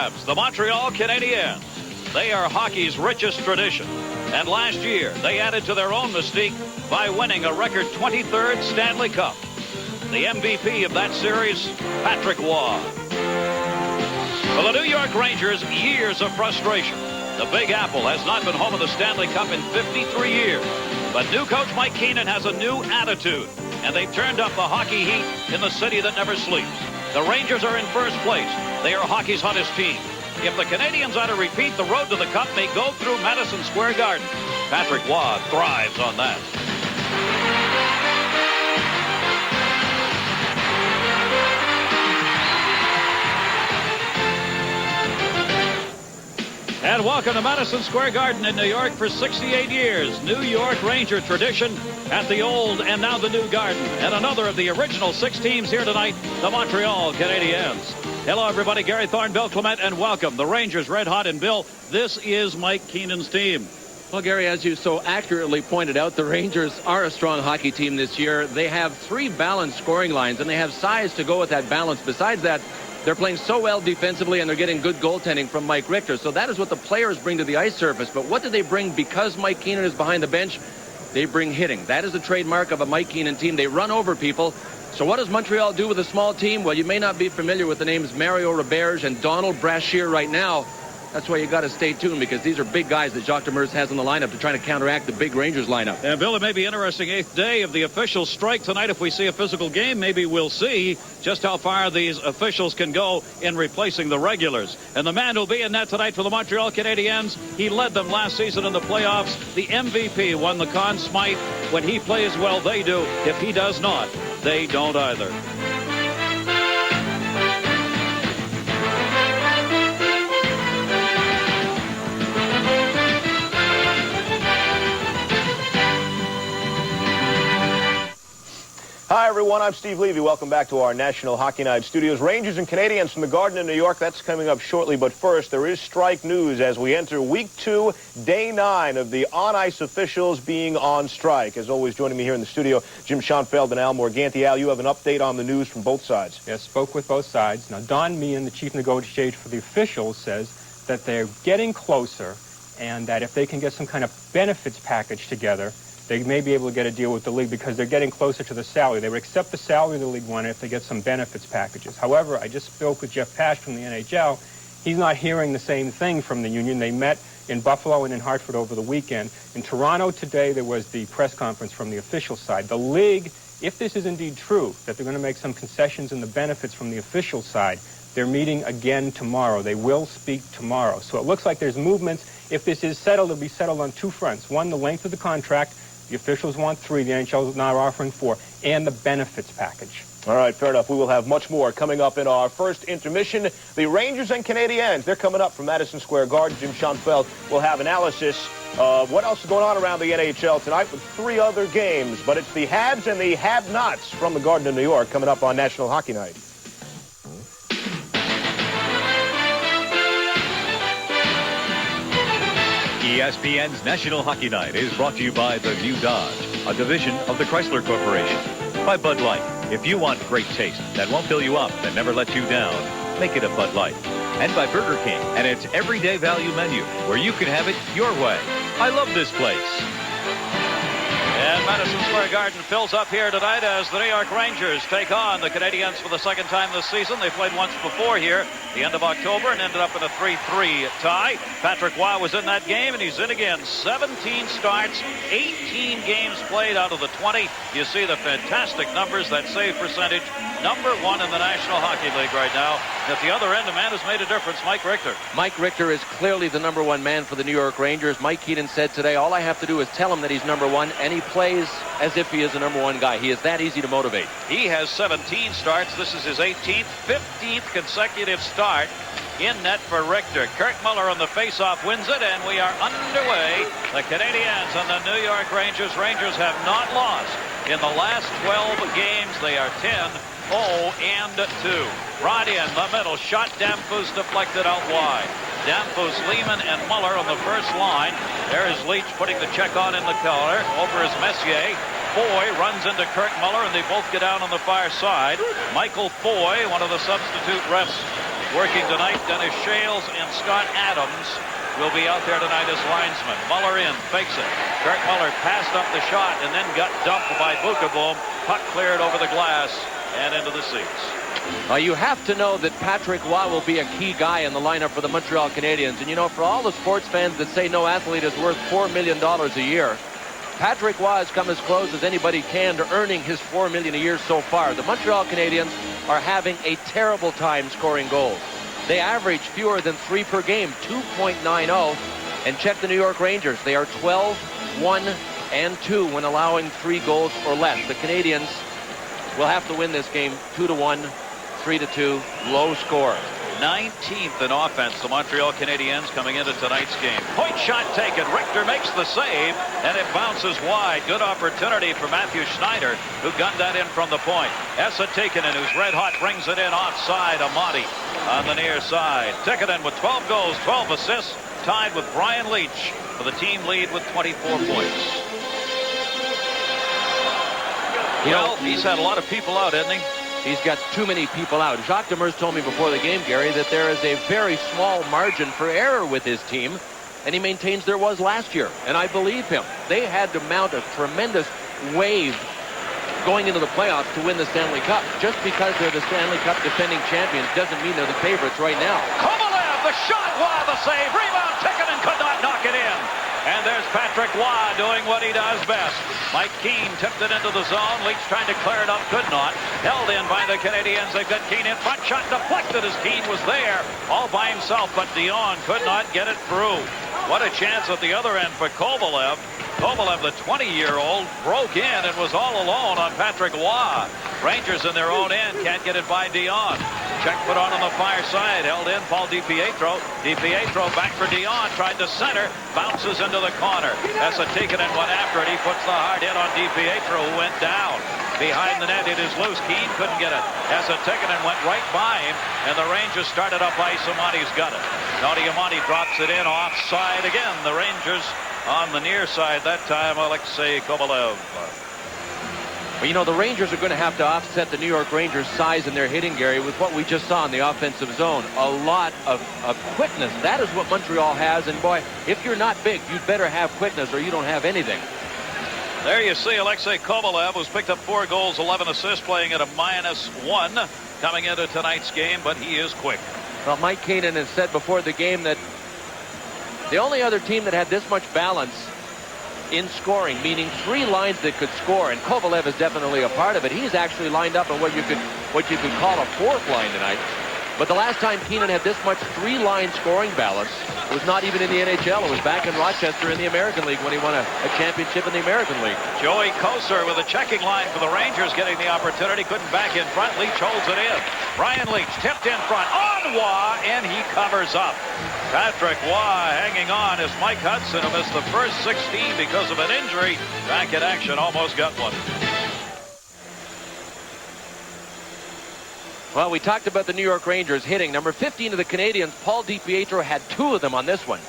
grabs, the Montreal Canadiens. They are hockey's richest tradition. And last year, they added to their own mystique by winning a record 23rd Stanley Cup. The MVP of that series, Patrick Roy. For the New York Rangers, years of frustration. The Big Apple has not been home of the Stanley Cup in 53 years. But new coach Mike Keenan has a new attitude. And they've turned up the hockey heat in the city that never sleeps. The Rangers are in first place. They are hockey's hottest team. If the Canadiens are to repeat, the road to the Cup may go through Madison Square Garden. Patrick Roy thrives on that. And welcome to Madison Square Garden in New York for 68 years. New York Ranger tradition at the old and now the new Garden. And another of the original 6 teams here tonight, the Montreal Canadiens. Hello, everybody. Gary Thorne, Bill Clement, and welcome. The Rangers red hot. And Bill, this is Mike Keenan's team. Well, Gary, as you so accurately pointed out, the Rangers are a strong hockey team this year. They have 3 balanced scoring lines, and they have size to go with that balance. Besides that, they're playing so well defensively, and they're getting good goaltending from Mike Richter. So that is what the players bring to the ice surface. But what do they bring because Mike Keenan is behind the bench? They bring hitting. That is the trademark of a Mike Keenan team. They run over people. So what does Montreal do with a small team? Well, you may not be familiar with the names Mario Roberge and Donald Brashear right now. That's why you got to stay tuned, because these are big guys that Jacques Demers has in the lineup to try to counteract the big Rangers lineup. And Bill, it may be interesting 8th day of the official strike tonight. If we see a physical game, maybe we'll see just how far these officials can go in replacing the regulars. And the man who'll be in net tonight for the Montreal Canadiens, he led them last season in the playoffs. The MVP won the Conn Smythe. When he plays well, they do. If he does not, they don't either. Hi, everyone. I'm Steve Levy. Welcome back to our National Hockey Night studios. Rangers and Canadiens from the Garden in New York. That's coming up shortly. But first, there is strike news as we enter Week 2, Day 9 of the on-ice officials being on strike. As always, joining me here in the studio, Jim Schoenfeld and Al Morganti. Al, you have an update on the news from both sides. Yes, spoke with both sides. Now, Don Meehan, the chief negotiator for the officials, says that they're getting closer and that if they can get some kind of benefits package together, they may be able to get a deal with the league because they're getting closer to the salary. They would accept the salary the league wanted if they get some benefits packages. However, I just spoke with Jeff Pash from the NHL. He's not hearing the same thing from the union. They met in Buffalo and in Hartford over the weekend. In Toronto today, there was the press conference from the official side. The league, if this is indeed true, that they're going to make some concessions in the benefits from the official side, they're meeting again tomorrow. They will speak tomorrow. So it looks like there's movements. If this is settled, it'll be settled on 2 fronts. One, the length of the contract. The officials want 3, the NHL is now offering 4, and the benefits package. All right, fair enough. We will have much more coming up in our first intermission. The Rangers and Canadiens, they're coming up from Madison Square Garden. Jim Schoenfeld will have analysis of what else is going on around the NHL tonight with 3 other games. But it's the haves and the have-nots from the Garden of New York coming up on National Hockey Night. ESPN's National Hockey Night is brought to you by the New Dodge, a division of the Chrysler Corporation. By Bud Light. If you want great taste that won't fill you up and never let you down, make it a Bud Light. And by Burger King and its everyday value menu, where you can have it your way. I love this place. And Madison Square Garden fills up here tonight as the New York Rangers take on the Canadiens for the second time this season. They played once before here, the end of October, and ended up in a 3-3 tie. Patrick Roy was in that game, and he's in again. 17 starts, 18 games played out of the 20. You see the fantastic numbers, that save percentage, #1 in the National Hockey League right now. At the other end, a man who's made a difference, Mike Richter. Mike Richter is clearly the #1 man for the New York Rangers. Mike Keenan said today, all I have to do is tell him that he's #1, and he plays as if he is the #1 guy. He is that easy to motivate. He has 17 starts. This is his 18th, 15th consecutive start in net for Richter. Kurt Muller on the faceoff wins it, and we are underway. The Canadiens and the New York Rangers. Rangers have not lost in the last 12 games. They are 10-0-2. Right in the middle. Shot Damphus deflected out wide. Damphus, Lehman, and Muller on the first line. There is Leach putting the check on in the collar. Over is Messier. Foy runs into Kirk Muller, and they both get down on the far side. Michael Foy, one of the substitute refs working tonight. Dennis Shales and Scott Adams will be out there tonight as linesmen. Muller in, fakes it. Kurt Muller passed up the shot and then got dumped by Bukaboom. Puck cleared over the glass and into the seats. You have to know that Patrick Waugh will be a key guy in the lineup for the Montreal Canadiens. And, you know, for all the sports fans that say no athlete is worth $4 million a year, Patrick Waugh has come as close as anybody can to earning his $4 million a year so far. The Montreal Canadiens are having a terrible time scoring goals. They average fewer than 3 per game, 2.90. And check the New York Rangers. They are 12, 1, and 2 when allowing 3 goals or less. The Canadiens will have to win this game 2-1, 3-2, low score. 19th in offense, the Montreal Canadiens coming into tonight's game. Point shot taken. Richter makes the save, and it bounces wide. Good opportunity for Matthew Schneider, who gunned that in from the point. Esa Tikkanen, who's red hot, brings it in offside. Amati on the near side. Tikkanen with 12 goals, 12 assists, tied with Brian Leetch for the team lead with 24 points. Well, he's had a lot of people out, hasn't he? He's got too many people out. Jacques Demers told me before the game, Gary, that there is a very small margin for error with his team, and he maintains there was last year, and I believe him. They had to mount a tremendous wave going into the playoffs to win the Stanley Cup. Just because they're the Stanley Cup defending champions doesn't mean they're the favorites right now. Kovalev, the shot, Waugh, the save, rebound, Tikkanen could not knock it in. And there's Patrick Waugh doing what he does best. Mike Keane tipped it into the zone. Leach trying to clear it up, could not. Held in by the Canadiens. They've got Keane in front. Shot deflected as Keane was there all by himself, but Dion could not get it through. What a chance at the other end for Kovalev. Kovalev, the 20-year-old, broke in and was all alone on Patrick Waugh. Rangers in their own end can't get it by Dion. Check put on the far side, held in Paul DiPietro. DiPietro back for Dion, tried to center, bounces into the corner. Esa Tikkanen went after it. He puts the hard hit on DiPietro, who went down. Behind the net, it is loose. Keane couldn't get it. Esa Tikkanen went right by him, and the Rangers started up ice. Amati's got it. Tony Amati drops it in offside again. The Rangers on the near side that time, Alexei Kovalev. Well, you know, the Rangers are going to have to offset the New York Rangers' size in their hitting, Gary, with what we just saw in the offensive zone. A lot of quickness. That is what Montreal has. And, boy, if you're not big, you'd better have quickness or you don't have anything. There you see Alexei Kovalev, who's picked up 4 goals, 11 assists, playing at a -1 coming into tonight's game, but he is quick. Well, Mike Keenan has said before the game that the only other team that had this much balance in scoring, meaning 3 lines that could score, and Kovalev is definitely a part of it. He's actually lined up on what you could call a 4th line tonight. But the last time Keenan had this much 3-line scoring balance was not even in the NHL. It was back in Rochester in the American League when he won a championship in the American League. Joey Kosar with a checking line for the Rangers, getting the opportunity, couldn't back in front. Leach holds it in. Brian Leach tipped in front on Waugh, and he covers up. Patrick Waugh hanging on as Mike Hudson, who missed the first 16 because of an injury, back in action, almost got one. Well, we talked about the New York Rangers hitting. Number 15 of the Canadiens, Paul DiPietro, had 2 of them on this one.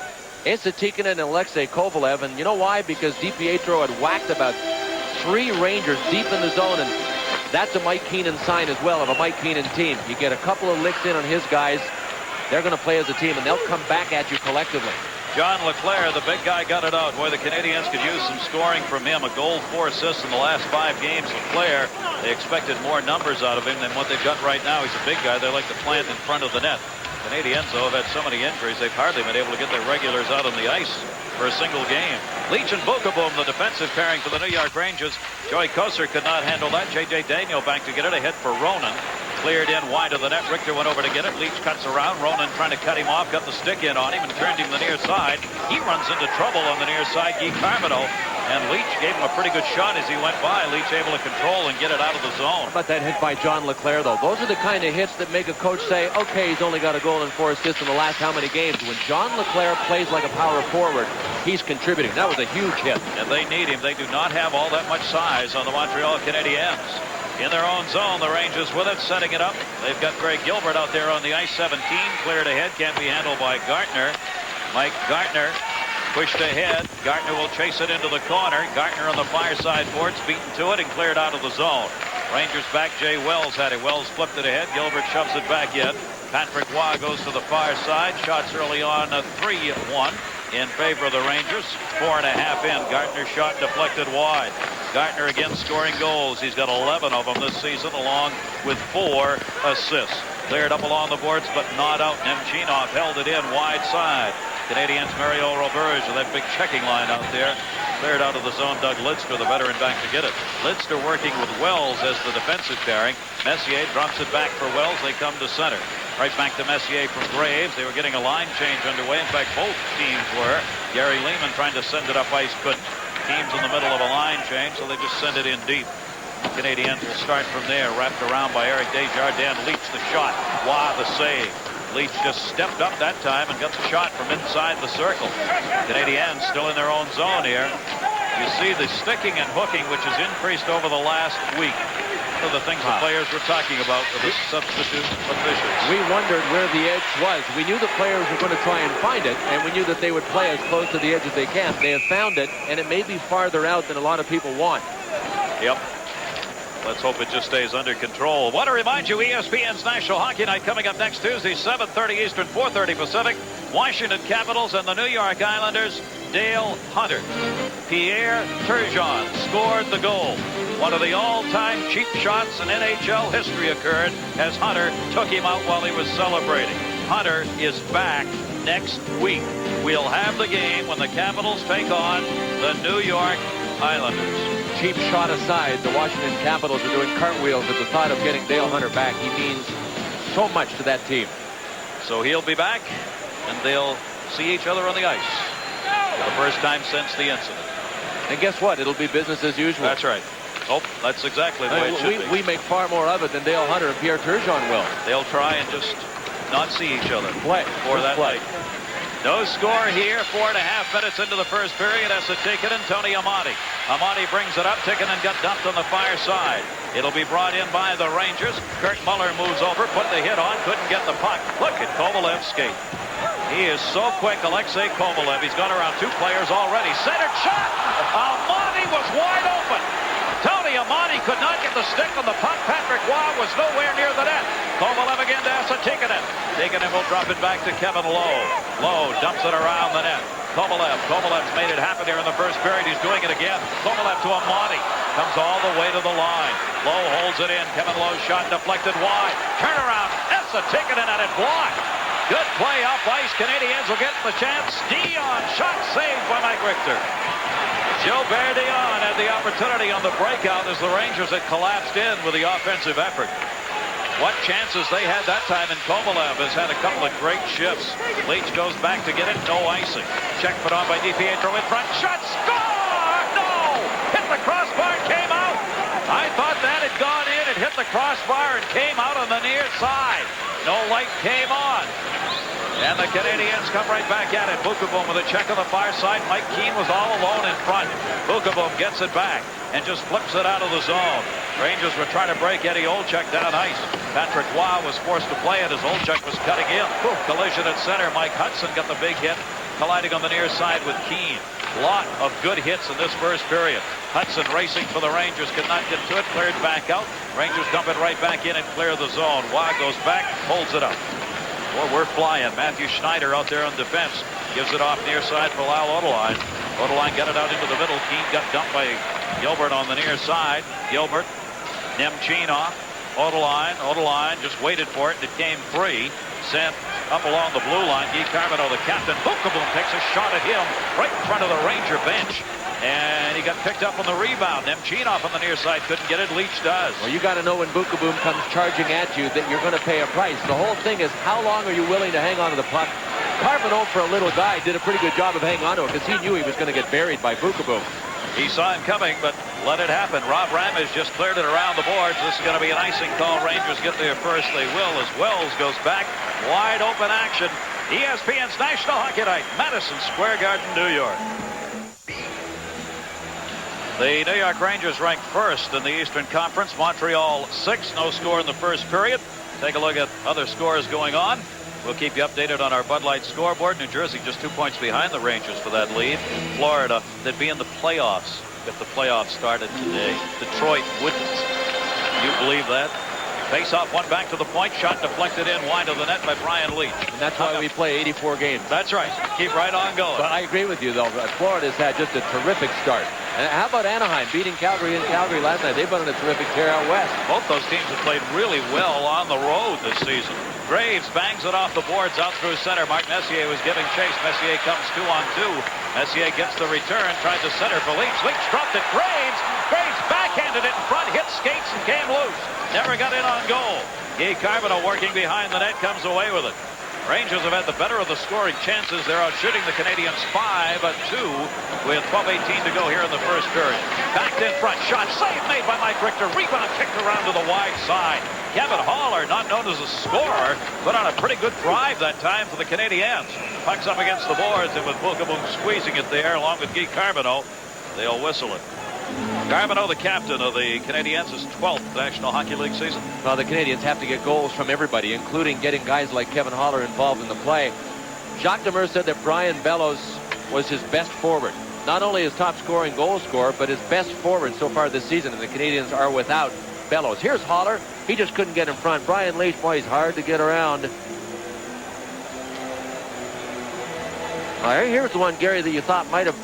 Esa Tikkanen and Alexei Kovalev. And you know why? Because DiPietro had whacked about 3 Rangers deep in the zone. And that's a Mike Keenan sign as well of a Mike Keenan team. You get a couple of licks in on his guys, they're going to play as a team, and they'll come back at you collectively. John Leclerc, the big guy, got it out. Boy, the Canadiens could use some scoring from him. A goal, 4 assists in the last 5 games. Leclerc, they expected more numbers out of him than what they've got right now. He's a big guy. They like to plant in front of the net. Canadiens, though, have had so many injuries, they've hardly been able to get their regulars out on the ice for a single game. Leach and Bukaboom, the defensive pairing for the New York Rangers. Joey Kosar could not handle that. J.J. Daniel back to get it, ahead for Ronan. Cleared in wide of the net. Richter went over to get it. Leach cuts around. Ronan trying to cut him off. Got the stick in on him and turned him the near side. He runs into trouble on the near side. Guy Carmino. And Leach gave him a pretty good shot as he went by. Leach able to control and get it out of the zone. How about that hit by John Leclerc, though? Those are the kind of hits that make a coach say, okay, he's only got a goal and 4 assists in the last how many games? When John Leclerc plays like a power forward, he's contributing. That was a huge hit. And they need him. They do not have all that much size on the Montreal Canadiens. In their own zone, the Rangers with it, setting it up. They've got Greg Gilbert out there on the ice, 17. Cleared ahead, can't be handled by Gartner. Mike Gartner pushed ahead. Gartner will chase it into the corner. Gartner on the far side boards, beaten to it and cleared out of the zone. Rangers back. Jay Wells had it. Wells flipped it ahead. Gilbert shoves it back in. Patrick Waugh goes to the far side. Shots early on, 3-1 in favor of the Rangers. 4.5 in. Gardner's shot deflected wide. Gardner again scoring goals. He's got 11 of them this season, along with 4 assists. Cleared up along the boards, but not out. Nemchinov held it in wide side. Canadiens Mario Roberge with that big checking line out there. Cleared out of the zone. Doug Lidster, the veteran, back to get it. Lidster working with Wells as the defensive pairing. Messier drops it back for Wells. They come to center. Right back to Messier from Graves. They were getting a line change underway. In fact, both teams were. Gary Lehman trying to send it up ice, couldn't. Teams in the middle of a line change, so they just send it in deep. Canadiens will start from there, wrapped around by Eric Desjardins. Leach the shot. Wow, the save. Leach just stepped up that time and got the shot from inside the circle. Canadiens still in their own zone here. You see the sticking and hooking, which has increased over the last week. One of the things the players were talking about with the substitute officials. We wondered where the edge was. We knew the players were going to try and find it, and we knew that they would play as close to the edge as they can. They have found it, and it may be farther out than a lot of people want. Yep. Let's hope it just stays under control. Want to remind you, ESPN's National Hockey Night coming up next Tuesday, 7:30 Eastern, 4:30 Pacific. Washington Capitals and the New York Islanders. Dale Hunter. Pierre Turgeon scored the goal. One of the all-time cheap shots in NHL history occurred as Hunter took him out while he was celebrating. Hunter is back next week. We'll have the game when the Capitals take on the New York Islanders. Cheap shot aside, the Washington Capitals are doing cartwheels at the thought of getting Dale Hunter back. He means so much to that team. So he'll be back, and they'll see each other on the ice for the first time since the incident. And guess what? It'll be business as usual. That's right. Oh, that's exactly the way it should be. We make far more of it than Dale Hunter and Pierre Turgeon will. They'll try and just not see each other for that play. night. No score here. 4.5 minutes into the first period. As a ticket and Tony Amati. Amati brings it up. Tikkanen got dumped on the far side. It'll be brought in by the Rangers. Kurt Muller moves over, put the hit on, couldn't get the puck. Look at Kovalev's skate. He is so quick, Alexei Kovalev. He's got around 2 players already. Centered shot. Amati was wide open. Tony Amati could not get the stick on the puck. Patrick Waugh was nowhere near the net. Kovalev again to Asa Tikkanen. Tikkanen will drop it back to Kevin Lowe. Lowe dumps it around the net. Kovalev's made it happen here in the first period. He's doing it again. Kovalev to Amati. Comes all the way to the line. Lowe holds it in. Kevin Lowe's shot deflected wide. Turnaround. Asa Tikkanen at it blocked. Good play off ice. Canadiens will get the chance. Dion shot saved by Mike Richter. Gilbert Dion had the opportunity on the breakout as the Rangers had collapsed in with the offensive effort. What chances they had that time, and Kovalev has had a couple of great shifts. Leach goes back to get it. No icing. Check put on by DiPietro in front. Shot. Score! No! Hit the crossbar and came out. I thought that had gone in. It hit the crossbar and came out on the near side. No light came on. And the Canadiens come right back at it. Bukaboom with a check on the far side. Mike Keane was all alone in front. Bukaboom gets it back and just flips it out of the zone. Rangers were trying to break Eddie Olczyk down ice. Patrick Waugh was forced to play it as Olczyk was cutting in. Collision at center. Mike Hudson got the big hit, colliding on the near side with Keane. Lot of good hits in this first period. Hudson racing for the Rangers, could not get to it, cleared back out. Rangers dump it right back in and clear the zone. Waugh goes back, holds it up. Boy, we're flying. Matthew Schneider out there on defense. Gives it off near side for Lyle Odeline. Odeline got it out into the middle. Keane got dumped by Gilbert on the near side. Gilbert, Nemchinov, Odeline just waited for it. It came free. Sent up along the blue line. Guy Carmino, the captain. Bukaboom takes a shot at him right in front of the Ranger bench. And he got picked up on the rebound. Nemchinov on the near side couldn't get it. Leach does. Well, you got to know when Bukaboom comes charging at you that you're going to pay a price. The whole thing is how long are you willing to hang on to the puck? Carmino, for a little guy, did a pretty good job of hanging on to it because he knew he was going to get buried by Bukaboom. He saw him coming, but let it happen. Rob Ramage just cleared it around the boards. This is going to be an icing call. Rangers get there first. They will as Wells goes back. Wide open action. ESPN's National Hockey Night, Madison Square Garden, New York. The New York Rangers ranked first in the Eastern Conference. Montreal 6, no score in the first period. Take a look at other scores going on. We'll keep you updated on our Bud Light scoreboard. New Jersey just 2 points behind the Rangers for that lead. Florida, they'd be in the playoffs if the playoffs started today. Detroit wouldn't. You believe that? Face-off, one back to the point. Shot deflected in wide of the net by Brian Leach. And that's why we play 84 games. That's right. Keep right on going. But I agree with you, though. Florida's had just a terrific start. And how about Anaheim beating Calgary in Calgary last night? They've been on a terrific tear out west. Both those teams have played really well on the road this season. Graves bangs it off the boards out through center. Mark Messier was giving chase. Messier comes 2-on-2. Messier gets the return, tries to center for Leach. Leach dropped it. Graves backhanded it in front, hit skates and came loose. Never got in on goal. Guy Carbonneau working behind the net, comes away with it. Rangers have had the better of the scoring chances. They're out shooting the Canadiens 5-2 with 12:18 to go here in the first period. Backed in front, shot, save made by Mike Richter. Rebound kicked around to the wide side. Kevin Haller, not known as a scorer, put on a pretty good drive that time for the Canadiens. Puck's up against the boards, and with Bookaboo squeezing it there along with Guy Carbonneau, they'll whistle it. Carbonneau, the captain of the Canadiens, his 12th National Hockey League season. Well, the Canadiens have to get goals from everybody, including getting guys like Kevin Haller involved in the play. Jacques Demers said that Brian Bellows was his best forward. Not only his top scoring goal scorer, but his best forward so far this season, and the Canadiens are without Bellows. Here's Haller. He just couldn't get in front. Brian Leach, boy, he's hard to get around. Here's the one, Gary, that you thought might have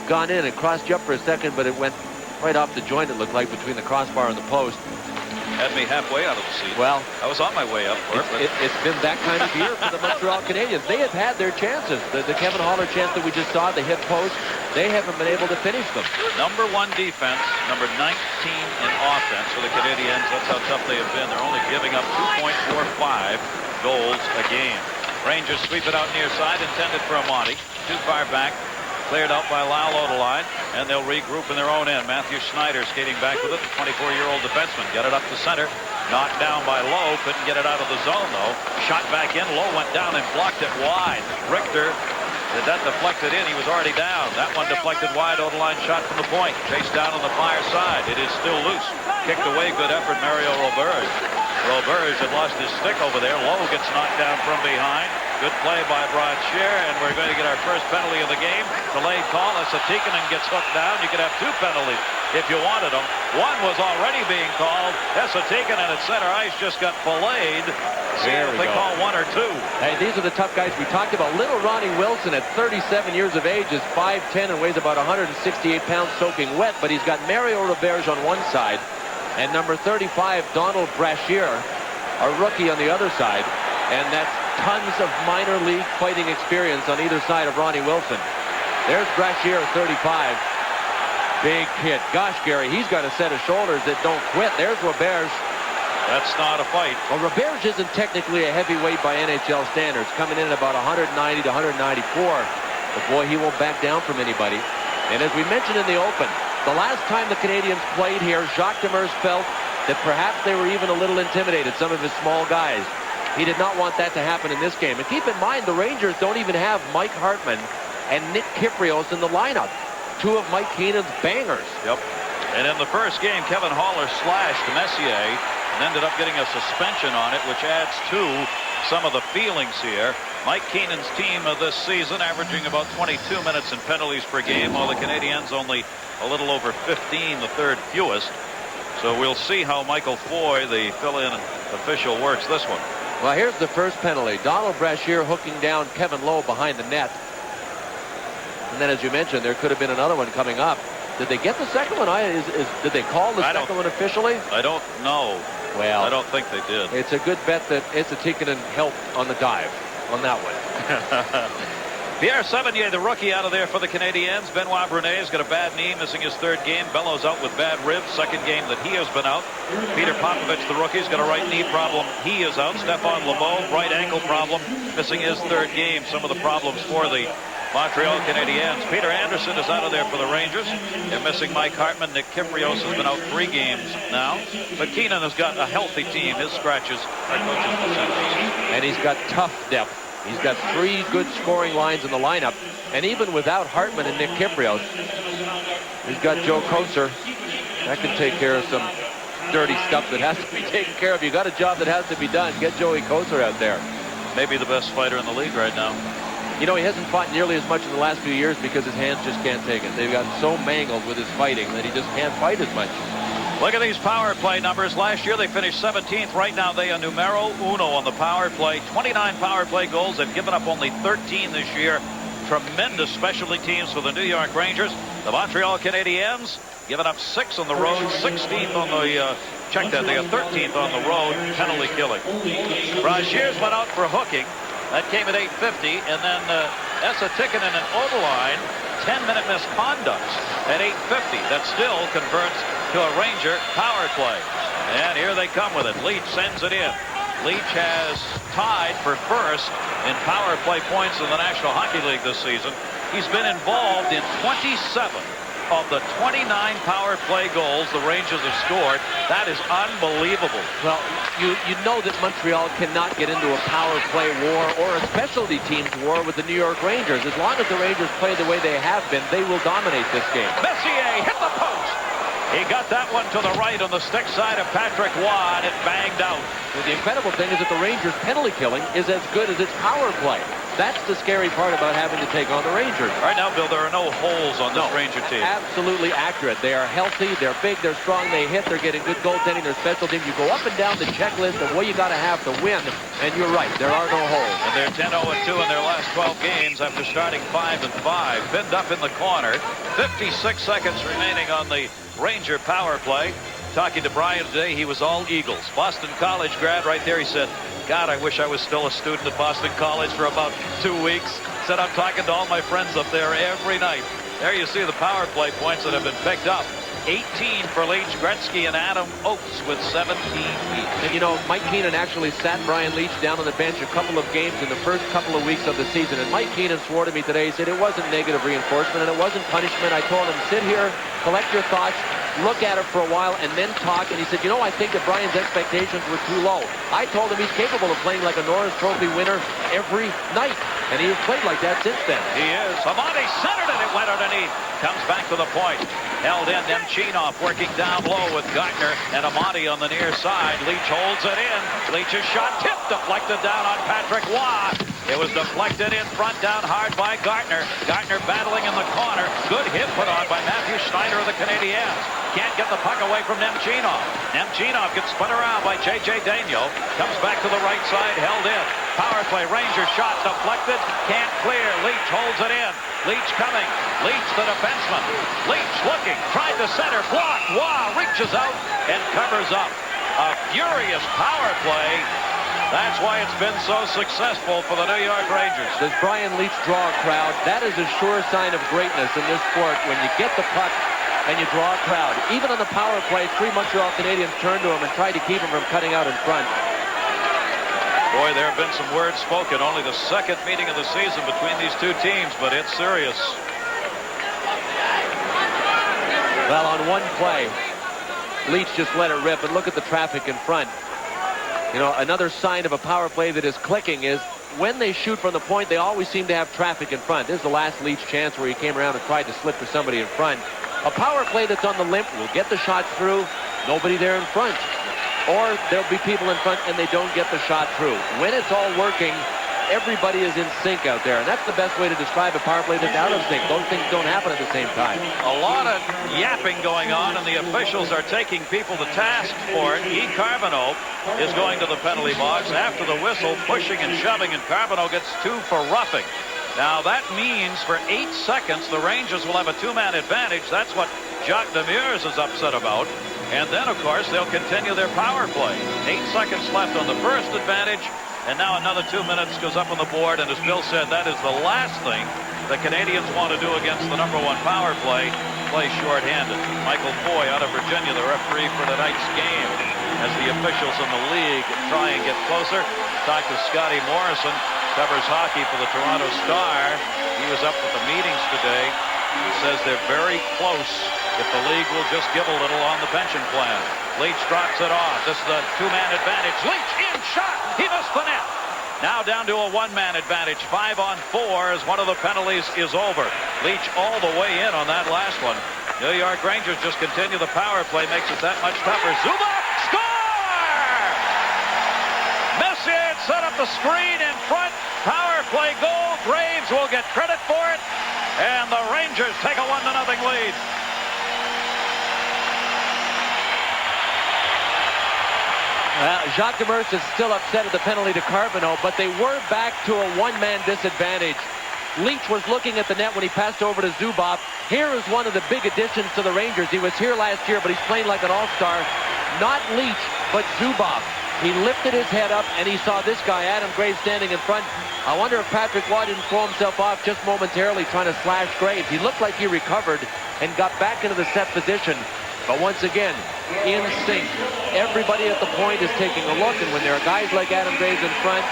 gone in and crossed you up for a second, but it went right off the joint, it looked like, between the crossbar and the post. Had me halfway out of the seat. Well, I was on my way up for it. It's been that kind of year for the Montreal Canadiens. They have had their chances. The Kevin Haller chance that we just saw, the hit post, they haven't been able to finish them. Number 1 defense, number 19 in offense for the Canadiens. That's how tough they have been. They're only giving up 2.45 goals a game. Rangers sweep it out near side, intended for Amati. Too far back. Cleared out by Lyle Odeline, and they'll regroup in their own end. Matthew Schneider skating back with it, the 24-year-old defenseman. Got it up the center, knocked down by Lowe, couldn't get it out of the zone, though. Shot back in, Lowe went down and blocked it wide. Richter, did that deflected in? He was already down. That one deflected wide, Odeline shot from the point. Chased down on the far side. It is still loose. Kicked away, good effort, Mario Roberge. Roberge had lost his stick over there. Lowe gets knocked down from behind. Good play by Brashear, and we're going to get our first penalty of the game. Delayed call. Esatikainen gets hooked down. You could have 2 penalties if you wanted them. One was already being called. Esatikainen at center ice just got filleted. See if they call 1 or 2. Hey, these are the tough guys we talked about. Little Ronnie Wilson at 37 years of age is 5'10" and weighs about 168 pounds soaking wet, but he's got Mario Roberge on one side and number 35, Donald Brashear, a rookie on the other side, and that's tons of minor league fighting experience on either side of Ronnie Wilson. There's Brashear, 35. Big hit. Gosh, Gary, he's got a set of shoulders that don't quit. There's Roberge. That's not a fight. Well, Roberge isn't technically a heavyweight by NHL standards, coming in at about 190 to 194. But boy, he won't back down from anybody. And as we mentioned in the open, the last time the Canadiens played here, Jacques Demers felt that perhaps they were even a little intimidated, some of his small guys. He did not want that to happen in this game. And keep in mind, the Rangers don't even have Mike Hartman and Nick Kypreos in the lineup. 2 of Mike Keenan's bangers. Yep. And in the first game, Kevin Haller slashed Messier and ended up getting a suspension on it, which adds to some of the feelings here. Mike Keenan's team of this season averaging about 22 minutes in penalties per game, while the Canadiens only a little over 15, the 3rd fewest. So we'll see how Michael Foy, the fill-in official, works this one. Well, here's the first penalty. Donald Brashear hooking down Kevin Lowe behind the net. And then, as you mentioned, there could have been another one coming up. Did they get the second one? Did they call the second one officially? I don't know. Well, I don't think they did. It's a good bet that Esatikainen helped on the dive on that one. Pierre Sevigny, the rookie, out of there for the Canadiens. Benoit Brunet's got a bad knee, missing his 3rd game. Bellows out with bad ribs, 2nd game that he has been out. Peter Popovich, the rookie's got a right knee problem. He is out. Stefan Lebeau, right ankle problem, missing his 3rd game. Some of the problems for the Montreal Canadiens. Peter Anderson is out of there for the Rangers. They're missing Mike Hartman. Nick Kypreos has been out 3 games now. But Keenan has got a healthy team. His scratches are coach's percentages. And he's got tough depth. He's got 3 good scoring lines in the lineup. And even without Hartman and Nick Kypreos, he's got Joe Kocur. That can take care of some dirty stuff that has to be taken care of. You got a job that has to be done. Get Joey Kocur out there. Maybe the best fighter in the league right now. You know, he hasn't fought nearly as much in the last few years because his hands just can't take it. They've gotten so mangled with his fighting that he just can't fight as much. Look at these power play numbers. Last year they finished 17th. Right now they are numero uno on the power play. 29 power play goals. They've given up only 13 this year. Tremendous specialty teams for the New York Rangers. The Montreal Canadiens giving up 6 on the road, 16th on the check that they are 13th on the road penalty killing. Braziers went out for hooking. That came at 8:50, and then Esa Tikkanen and Odeline 10-minute misconducts at 8:50. That still converts to a Ranger power play. And here they come with it. Leach sends it in. Leach has tied for first in power play points in the National Hockey League this season. He's been involved in 27 of the 29 power play goals the Rangers have scored. That is unbelievable. Well, you know that Montreal cannot get into a power play war or a specialty teams war with the New York Rangers. As long as the Rangers play the way they have been, they will dominate this game. Messier hit the post. He got that one to the right on the stick side of Patrick Waugh, and it banged out. Well, the incredible thing is that the Rangers' penalty killing is as good as its power play. That's the scary part about having to take on the Rangers. Right now, Bill, there are no holes on this Ranger team. Absolutely accurate. They are healthy, they're big, they're strong, they hit, they're getting good goaltending, they're special teams. You go up and down the checklist of what you got to have to win, and you're right, there are no holes. And they're 10-0-2 in their last 12 games after starting 5-5. Pinned up in the corner. 56 seconds remaining on the Ranger power play. Talking to Brian today, he was all Eagles. Boston College grad right there. He said, God, I wish I was still a student at Boston College for about 2 weeks. Said, I'm talking to all my friends up there every night. There you see the power play points that have been picked up. 18 for Leach, Gretzky, and Adam Oates with 17 each. And you know, Mike Keenan actually sat Brian Leach down on the bench a couple of games in the first couple of weeks of the season. And Mike Keenan swore to me today, he said it wasn't negative reinforcement and it wasn't punishment. I told him, sit here, collect your thoughts, look at it for a while, and then talk. And he said, you know, I think that Brian's expectations were too low. I told him he's capable of playing like a Norris Trophy winner every night. And he has played like that since then. He is. Amati centered it. It went underneath. Comes back to the point. Held in. Nemchinov working down low with Gartner and Amati on the near side. Leach holds it in. Leach's shot tipped, deflected down on Patrick Waugh. It was deflected in front, down hard by Gartner. Gartner battling in the corner. Good hit put on by Matthew Schneider of the Canadiens. Can't get the puck away from Nemchinov. Nemchinov gets spun around by J.J. Daigneault. Comes back to the right side, held in. Power play, Ranger shot deflected. Can't clear. Leach holds it in. Leach coming. Leach the defenseman. Leach looking. Tried to center. Blocked. Waugh reaches out and covers up. A furious power play. That's why it's been so successful for the New York Rangers. Does Brian Leach draw a crowd? That is a sure sign of greatness in this sport when you get the puck and you draw a crowd. Even on the power play, 3 Montreal Canadiens turned to him and tried to keep him from cutting out in front. Boy, there have been some words spoken. Only the second meeting of the season between these two teams, but it's serious. Well, on one play, Leach just let it rip, and look at the traffic in front. You know, another sign of a power play that is clicking is when they shoot from the point, they always seem to have traffic in front. This is the last Leach chance where he came around and tried to slip to somebody in front. A power play that's on the limp will get the shot through, nobody there in front. Or there'll be people in front and they don't get the shot through. When it's all working, everybody is in sync out there. And that's the best way to describe a power play that's out of sync. Those things don't happen at the same time. A lot of yapping going on, and the officials are taking people to task for it. E. Carbonneau is going to the penalty box after the whistle, pushing and shoving, and Carbonneau gets 2 for roughing. Now that means for 8 seconds the Rangers will have a 2-man advantage. That's what Jacques Demers is upset about. And then, of course, they'll continue their power play. 8 seconds left on the first advantage. And now another 2 minutes goes up on the board. And as Bill said, that is the last thing the Canadiens want to do against the #1 power play shorthanded. Michael Foy out of Virginia, the referee for tonight's game, as the officials in the league try and get closer. Talk to Scotty Morrison, covers hockey for the Toronto Star. He was up with the meetings today. He says they're very close if the league will just give a little on the pension plan. Leach drops it off. This is a 2-man advantage. Leach in shot. He missed the net. Now down to a 1-man advantage. 5-on-4 as one of the penalties is over. Leach all the way in on that last one. New York Rangers just continue the power play. Makes it that much tougher. Zubak score! Messier set up the screen in front. Power play goal. Graves will get credit for it. And the Rangers take a 1-0 lead. Jacques Demers is still upset at the penalty to Carbonneau, but they were back to a one-man disadvantage. Leach was looking at the net when he passed over to Zubov. Here is one of the big additions to the Rangers. He was here last year, but he's playing like an all-star. Not Leach, but Zubov. He lifted his head up, and he saw this guy, Adam Graves, standing in front. I wonder if Patrick Waugh didn't throw himself off just momentarily trying to slash Graves. He looked like he recovered and got back into the set position. But once again, in sync. Everybody at the point is taking a look, and when there are guys like Adam Graves in front,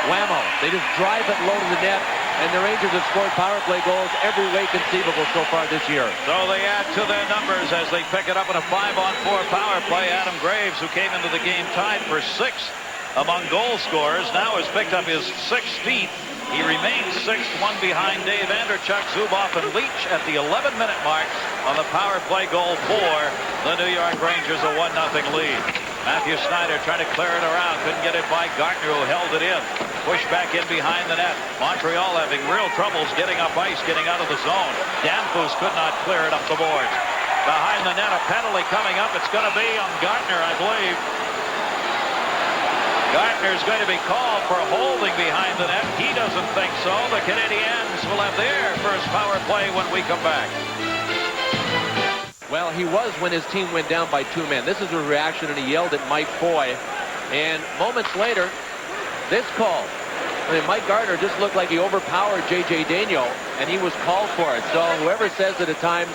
whammo. They just drive it low to the net, and the Rangers have scored power play goals every way conceivable so far this year. So they add to their numbers as they pick it up in a 5-on-4 power play. Adam Graves, who came into the game tied for 6th among goal scorers, now has picked up his 16th. He remains 6th, one behind Dave Anderchuk, Zubov, and Leach at the 11-minute mark on the power play goal for the New York Rangers, a 1-0 lead. Matthew Snyder trying to clear it around. Couldn't get it by Gartner, who held it in. Pushed back in behind the net. Montreal having real troubles getting up ice, getting out of the zone. Danfus could not clear it up the boards. Behind the net, a penalty coming up. It's going to be on Gartner, I believe. Gartner's going to be called for holding behind the net. He doesn't think so. The Canadiens will have their first power play when we come back. Well, he was when his team went down by 2 men. This is a reaction, and he yelled at Mike Foy. And moments later, this call. I mean, Mike Gartner just looked like he overpowered J.J. Daigneault, and he was called for it. So whoever says that at times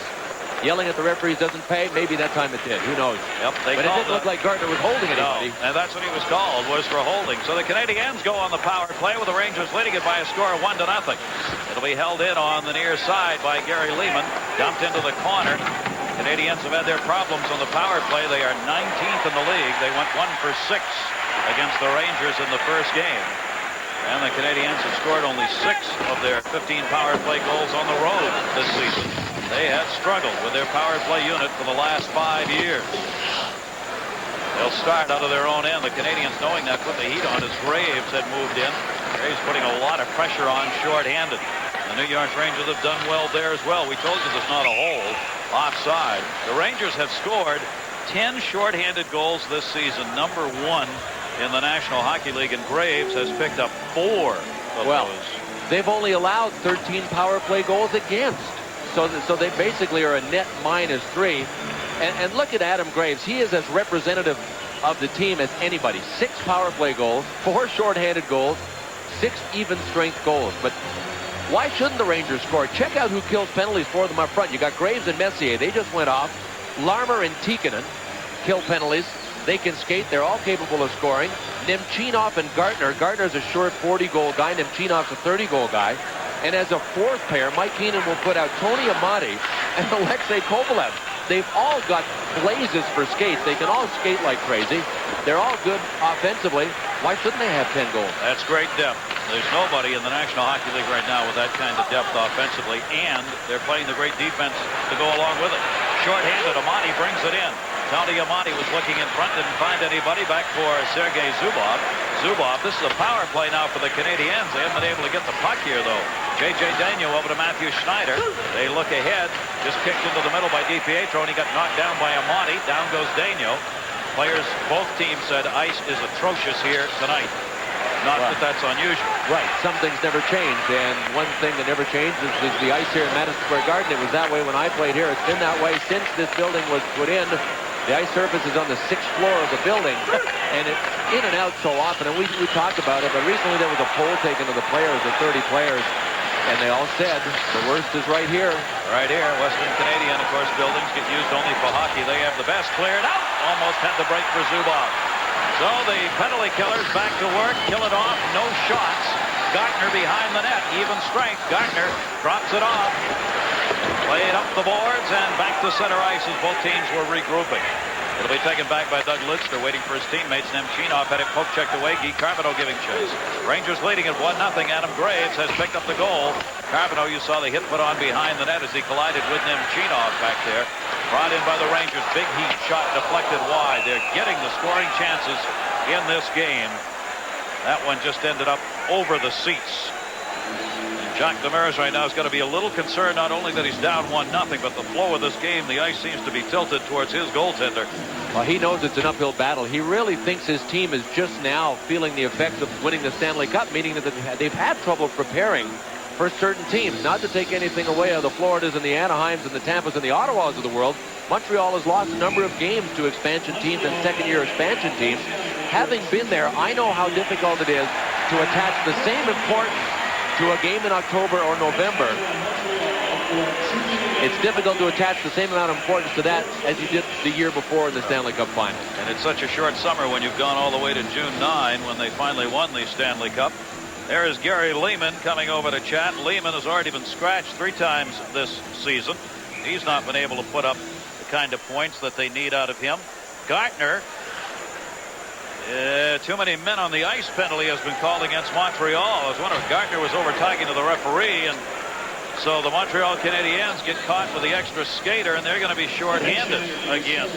yelling at the referees doesn't pay, maybe that time it did. Who knows? Yep, but it didn't look like Gartner was holding anybody. No, and that's what he was called, was for holding. So the Canadiens go on the power play with the Rangers leading it by a score of 1-0. It'll be held in on the near side by Gary Lehman. Dumped into the corner. Canadiens have had their problems on the power play. They are 19th in the league. They went 1 for 6 against the Rangers in the first game. And the Canadiens have scored only 6 of their 15 power play goals on the road this season. They had struggled with their power play unit for the last 5 years. They'll start out of their own end. The Canadiens, knowing that, put the heat on as Graves had moved in. Graves putting a lot of pressure on shorthanded. The New York Rangers have done well there as well. We told you there's not a hole offside. The Rangers have scored 10 shorthanded goals this season, number 1 in the National Hockey League, and Graves has picked up 4 of those. They've only allowed 13 power play goals against. So they basically are a net -3. And look at Adam Graves. He is as representative of the team as anybody. 6 power play goals, 4 shorthanded goals, 6 even strength goals. But why shouldn't the Rangers score? Check out who kills penalties for them up front. You got Graves and Messier. They just went off. Larmer and Tikkanen kill penalties. They can skate. They're all capable of scoring. Nemchinov and Gartner. Gartner's a short 40-goal guy. Nemchinov's a 30-goal guy. And as a 4th pair, Mike Keenan will put out Tony Amati and Alexei Kovalev. They've all got blazes for skates. They can all skate like crazy. They're all good offensively. Why shouldn't they have 10 goals? That's great depth. There's nobody in the National Hockey League right now with that kind of depth offensively, and they're playing the great defense to go along with it. Short-handed, Amati brings it in. Tony Amati was looking in front, didn't find anybody. Back for Sergei Zubov. Zubov, this is a power play now for the Canadiens. They haven't been able to get the puck here, though. J.J. Daigneault over to Matthew Schneider. They look ahead. Just kicked into the middle by DiPietro, and he got knocked down by Amati. Down goes Daigneault. Players, both teams said ice is atrocious here tonight. Not that that's unusual. Right. Some things never change, and one thing that never changed is the ice here in Madison Square Garden. It was that way when I played here. It's been that way since this building was put in. The ice surface is on the 6th floor of the building, and it's in and out so often, and we talked about it, but recently there was a poll taken of the players, the 30 players, and they all said the worst is right here. Right here. Western Canadian, of course, buildings get used only for hockey. They have the best. Cleared out. Almost had the break for Zubov. So the penalty killers back to work. Kill it off. No shots. Gartner behind the net. Even strength. Gartner drops it off. Played up the boards and back to center ice as both teams were regrouping. It'll be taken back by Doug Lidster, waiting for his teammates. Nemchinov had it poke checked away. Guy Carbonneau giving chase. Rangers leading at 1-0. Adam Graves has picked up the goal. Carbonneau, you saw the hit put on behind the net as he collided with Nemchinov back there. Brought in by the Rangers. Big heat shot deflected wide. They're getting the scoring chances in this game. That one just ended up over the seats. Jacques Demers right now is going to be a little concerned, not only that he's down 1-0, but the flow of this game, the ice seems to be tilted towards his goaltender. Well, he knows it's an uphill battle. He really thinks his team is just now feeling the effects of winning the Stanley Cup, meaning that they've had trouble preparing for certain teams. Not to take anything away of the Floridas and the Anaheims and the Tampas and the Ottawas of the world, Montreal has lost a number of games to expansion teams and second-year expansion teams. Having been there, I know how difficult it is to attach the same importance to a game in October or November. It's difficult to attach the same amount of importance to that as you did the year before in the Stanley Cup Final. And it's such a short summer when you've gone all the way to June 9 when they finally won the Stanley Cup. There is Gary Lehman coming over to chat. Lehman has already been scratched 3 times this season. He's not been able to put up the kind of points that they need out of him. Gartner, too many men on the ice penalty has been called against Montreal. I was wondering if Gartner was over talking to the referee, and so the Montreal Canadiens get caught with the extra skater, and they're going to be short-handed again.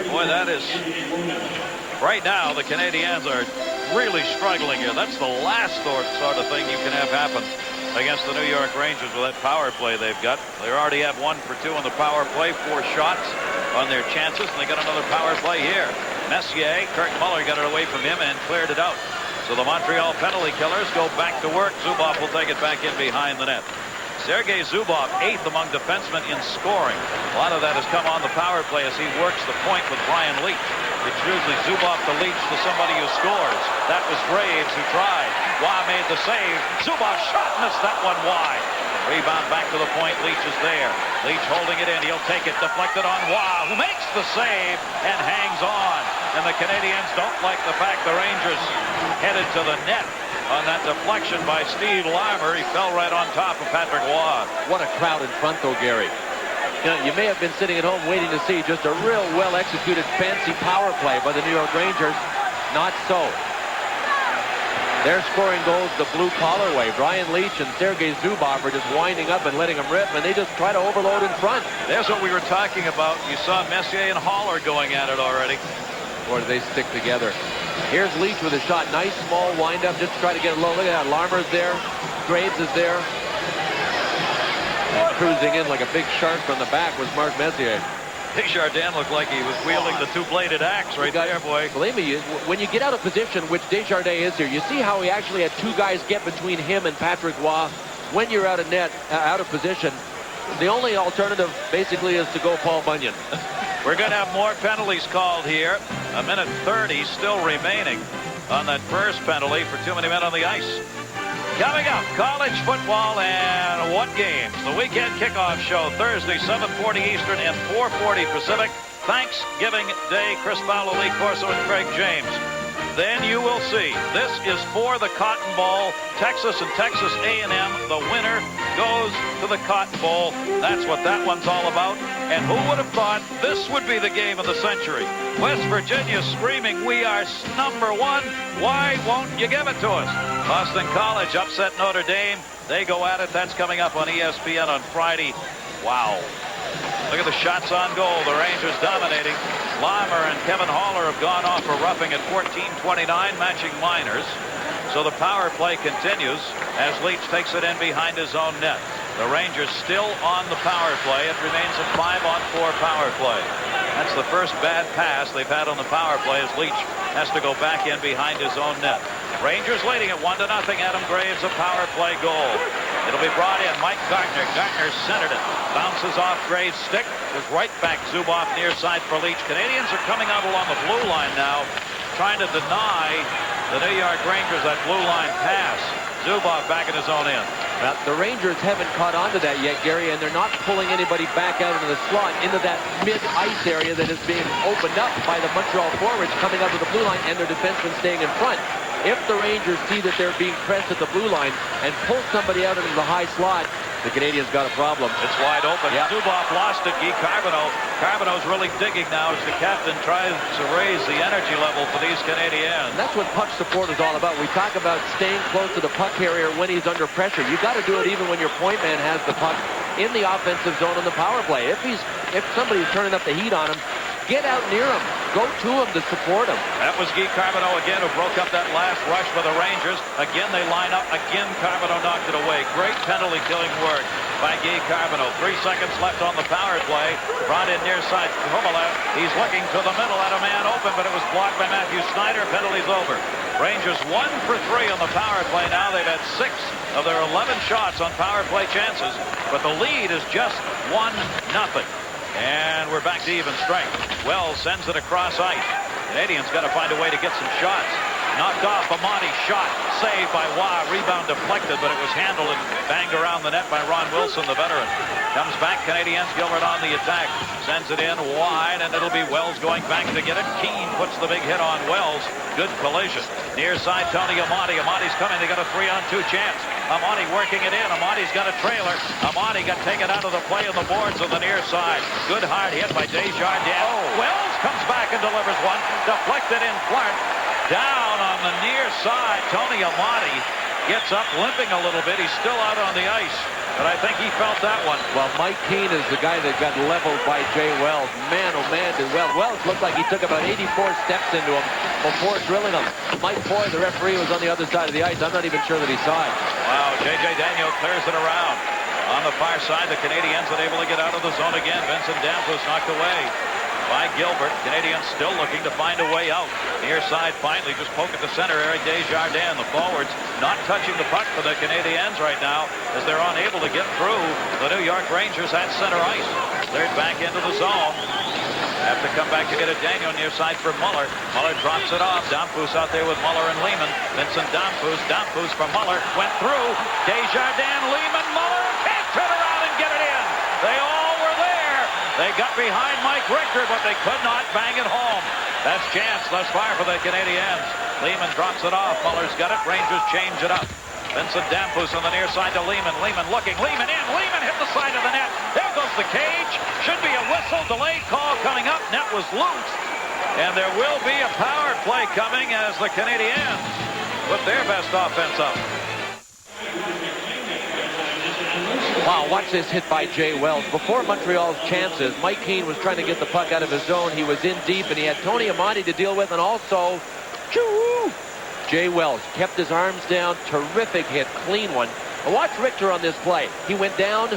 Boy, that is... Right now, the Canadiens are really struggling here. That's the last sort of thing you can have happen against the New York Rangers with that power play they've got. They already have 1 for 2 on the power play, 4 shots on their chances, and they got another power play here. Messier, Kurt Muller got it away from him and cleared it out. So the Montreal penalty killers go back to work. Zubov will take it back in behind the net. Sergei Zubov, 8th among defensemen in scoring. A lot of that has come on the power play as he works the point with Brian Leetch. It's usually Zubov to Leetch to somebody who scores. That was Graves who tried. Waugh made the save. Zubov shot, missed that one wide. Rebound back to the point. Leetch is there. Leetch holding it in. He'll take it. Deflected on Waugh, who makes the save and hangs on. And the Canadiens don't like the fact the Rangers headed to the net on that deflection by Steve Larmer. He fell right on top of Patrick Waugh. What a crowd in front, though, Gary. You know, you may have been sitting at home waiting to see just a real well-executed fancy power play by the New York Rangers. Not so. They're scoring goals the blue-collar way. Brian Leetch and Sergei Zubov are just winding up and letting them rip, and they just try to overload in front. There's what we were talking about. You saw Messier and Haller going at it already. Or do they stick together? Here's Leetch with a shot. Nice small windup. Just try to get it low. Look at that. Larmer's there. Graves is there. And cruising in like a big shark from the back was Mark Messier. Desjardins looked like he was wielding the 2-bladed axe right there, boy. Believe me, when you get out of position, which Desjardins is here, you see how he actually had 2 guys get between him and Patrick Waugh. When you're out of net, out of position, the only alternative basically is to go Paul Bunyan. We're going to have more penalties called here. 1:30 still remaining on that first penalty for too many men on the ice. Coming up, college football and what games? The weekend kickoff show Thursday, 7:40 Eastern and 4:40 Pacific. Thanksgiving Day. Chris Fowler, Lee Corso, and Craig James. Then you will see. This is for the Cotton Bowl. Texas and Texas A&M. The winner goes to the Cotton Bowl. That's what that one's all about. And who would have thought this would be the game of the century? West Virginia screaming, "We are #1. Why won't you give it to us?" Boston College upset Notre Dame. They go at it. That's coming up on ESPN on Friday. Wow. Look at the shots on goal. The Rangers dominating. Larmer and Kevin Haller have gone off for roughing at 14:29, matching Miners. So the power play continues as Leetch takes it in behind his own net. The Rangers still on the power play. It remains a 5-on-4 power play. That's the first bad pass they've had on the power play as Leetch has to go back in behind his own net. Rangers leading at 1-0. Adam Graves, a power play goal. It'll be brought in. Mike Gartner. Gartner centered it. Bounces off Graves' stick. Goes right back. Zubov near side for Leetch. Canadians are coming out along the blue line now, trying to deny the New York Rangers that blue line pass. Zubov back in his own end. Now, the Rangers haven't caught on to that yet, Gary, and they're not pulling anybody back out into the slot, into that mid-ice area that is being opened up by the Montreal forwards coming up to the blue line and their defensemen staying in front. If the Rangers see that they're being pressed at the blue line and pull somebody out into the high slot, the Canadiens got a problem. It's wide open. Yep. Zubov lost it. Guy Carbonneau. Carbonneau's really digging now as the captain tries to raise the energy level for these Canadiens. And that's what puck support is all about. We talk about staying close to the puck carrier when he's under pressure. You've got to do it even when your point man has the puck in the offensive zone on the power play. If somebody's turning up the heat on him, Get out near him. Go to him to support him. That was Guy Carbonneau again who broke up that last rush for the Rangers. Again, they line up. Again, Carbonneau knocked it away. Great penalty-killing work by Guy Carbonneau. 3 seconds left on the power play. Brought in near side. Kovalev. He's looking to the middle at a man open, but it was blocked by Matthew Snyder. Penalty's over. Rangers 1 for 3 on the power play now. They've had 6 of their 11 shots on power play chances, but the lead is just 1-0. And we're back to even strength. Wells sends it across ice. Canadiens got to find a way to get some shots. Knocked off. Amati shot. Saved by Waugh. Rebound deflected, but it was handled and banged around the net by Ron Wilson, the veteran. Comes back. Canadiens. Gilbert on the attack. Sends it in wide, and it'll be Wells going back to get it. Keane puts the big hit on Wells. Good collision. Near side, Tony Amati. Amati's coming. They got a 3-on-2 chance. Amati working it in. Amati's got a trailer. Amati got taken out of the play on the boards on the near side. Good hard hit by Desjardins. Wells comes back and delivers one. Deflected in front. Down on the near side. Tony Amati gets up limping a little bit. He's still out on the ice, but I think he felt that one. Well, Mike Keane is the guy that got leveled by Jay Wells. Man, oh man, did Wells looked like he took about 84 steps into him before drilling him. Mike Foy, the referee, was on the other side of the ice. I'm not even sure that he saw it. Wow, J.J. Daniel clears it around. On the far side, the Canadiens unable to get out of the zone again. Vincent Danfus knocked away by Gilbert. Canadiens still looking to find a way out. Near side finally just poke at the center. Eric Desjardins, the forwards, not touching the puck for the Canadiens right now as they're unable to get through the New York Rangers at center ice. They're back into the zone. Have to come back to get it. Daniel near side for Muller. Muller drops it off. Danfus out there with Muller and Lehman. Vincent Danfus. Danfus for Muller. Went through. Desjardins, Lehman, Muller. Can't turn around and get it in. They all were there. They got behind Mike Richter, but they could not bang it home. That's chance thus far for the Canadiens. Lehman drops it off. Muller's got it. Rangers change it up. Vincent Danfus on the near side to Lehman. Lehman looking. Lehman in. Lehman hit the side of the net. There goes the cage. Should be a whistle. Delayed call coming up. Net was loose. And there will be a power play coming as the Canadiens put their best offense up. Wow, watch this hit by Jay Wells. Before Montreal's chances, Mike Keane was trying to get the puck out of his zone. He was in deep, and he had Tony Amati to deal with, and also Jay Wells kept his arms down. Terrific hit, clean one. But watch Richter on this play. He went down,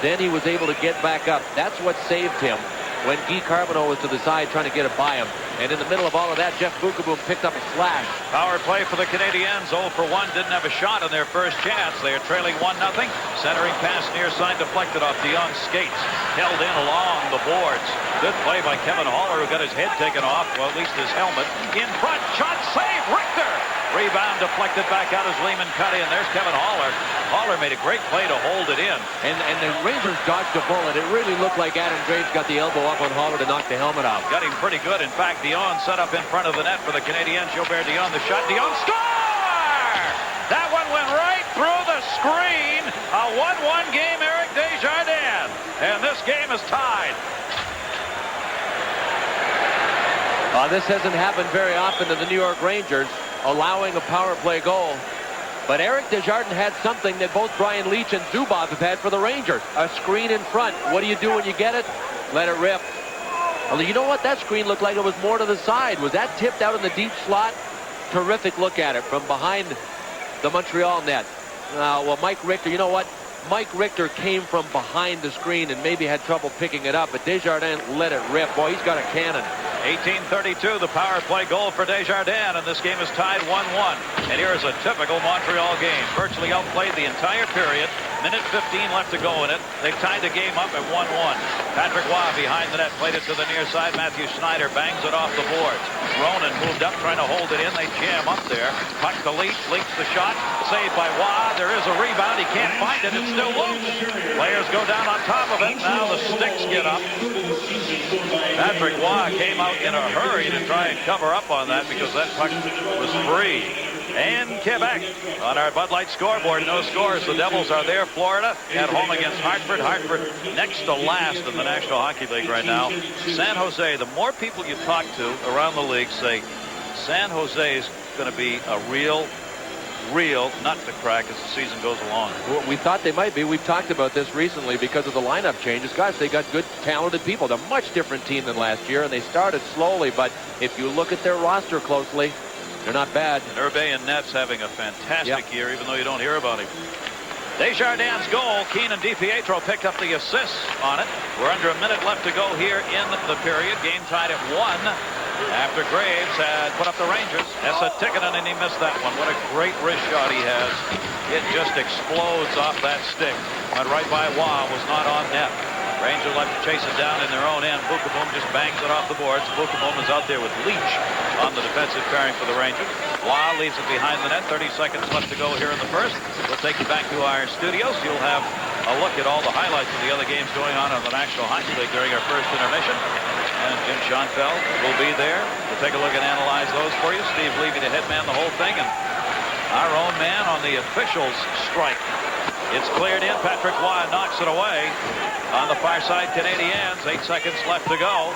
then he was able to get back up. That's what saved him when Guy Carbonneau was to the side trying to get it by him. And in the middle of all of that, Jeff Bukaboom picked up a slash. Power play for the Canadiens. 0 for 1. Didn't have a shot on their first chance. They are trailing 1-0. Centering pass near side deflected off DeYoung's skates. Held in along the boards. Good play by Kevin Haller, who got his head taken off, well, at least his helmet. In front, shot save, Richter! Rebound deflected back out as Lehman cut in. There's Kevin Haller. Haller made a great play to hold it in. And the Rangers dodged a bullet. It really looked like Adam Graves got the elbow up on Haller to knock the helmet out. Got him pretty good. In fact, Dion set up in front of the net for the Canadiens. Gilbert Dion, the shot. Dion score! That one went right through the screen. A 1-1 game, Eric Desjardins. And this game is tied. This hasn't happened very often to the New York Rangers, allowing a power play goal. But Eric Desjardins had something that both Brian Leach and Zubov have had for the Rangers. A screen in front. What do you do when you get it? Let it rip. Well, you know what? That screen looked like it was more to the side. Was that tipped out in the deep slot? Terrific look at it from behind the Montreal net. Well, Mike Richter, you know what? Mike Richter came from behind the screen and maybe had trouble picking it up, but Desjardins let it rip. Boy, he's got a cannon. 18:32, the power play goal for Desjardins, and this game is tied 1-1. And here is a typical Montreal game. Virtually outplayed the entire period. Minute 15 left to go in it. They've tied the game up at 1-1. Patrick Waugh behind the net, played it to the near side. Matthew Snyder bangs it off the boards. Ronan moved up, trying to hold it in. They jam up there. Puck to Leach. Leach the shot. Saved by Waugh. There is a rebound. He can't find it. It's still loose. Players go down on top of it. Now the sticks get up. Patrick Waugh came out in a hurry to try and cover up on that because that puck was free. And Quebec on our Bud Light scoreboard. No scores. The Devils are there. Florida at home against Hartford. Hartford next to last in the National Hockey League right now. San Jose, the more people you talk to around the league say San Jose is going to be a real real nut to crack as the season goes along. Well, we thought they might be. We've talked about this recently because of the lineup changes. Guys, they got good, talented people. They're a much different team than last year, and they started slowly, but if you look at their roster closely, they're not bad. And Hervé and Net's having a fantastic year, even though you don't hear about him. Desjardins' goal, Keenan DiPietro picked up the assist on it. We're under a minute left to go here in the period. Game tied at 1 after Graves had put up the Rangers. Esa Tikkanen, and he missed that one. What a great wrist shot he has. It just explodes off that stick. Went right by Waugh, was not on net. Rangers like to chase it down in their own end. Bukaboom just bangs it off the boards. Bukaboom is out there with Leach on the defensive pairing for the Rangers. Waugh leaves it behind the net. 30 seconds left to go here in the first. We'll take you back to our studios. You'll have a look at all the highlights of the other games going on in the National Hockey League during our first intermission. And Jim Schoenfeld will be there. We'll take a look and analyze those for you. Steve Levy, the head man, the whole thing. And our own man on the officials strike. It's cleared in. Patrick Waugh knocks it away. On the far side, Canadiens. 8 seconds left to go.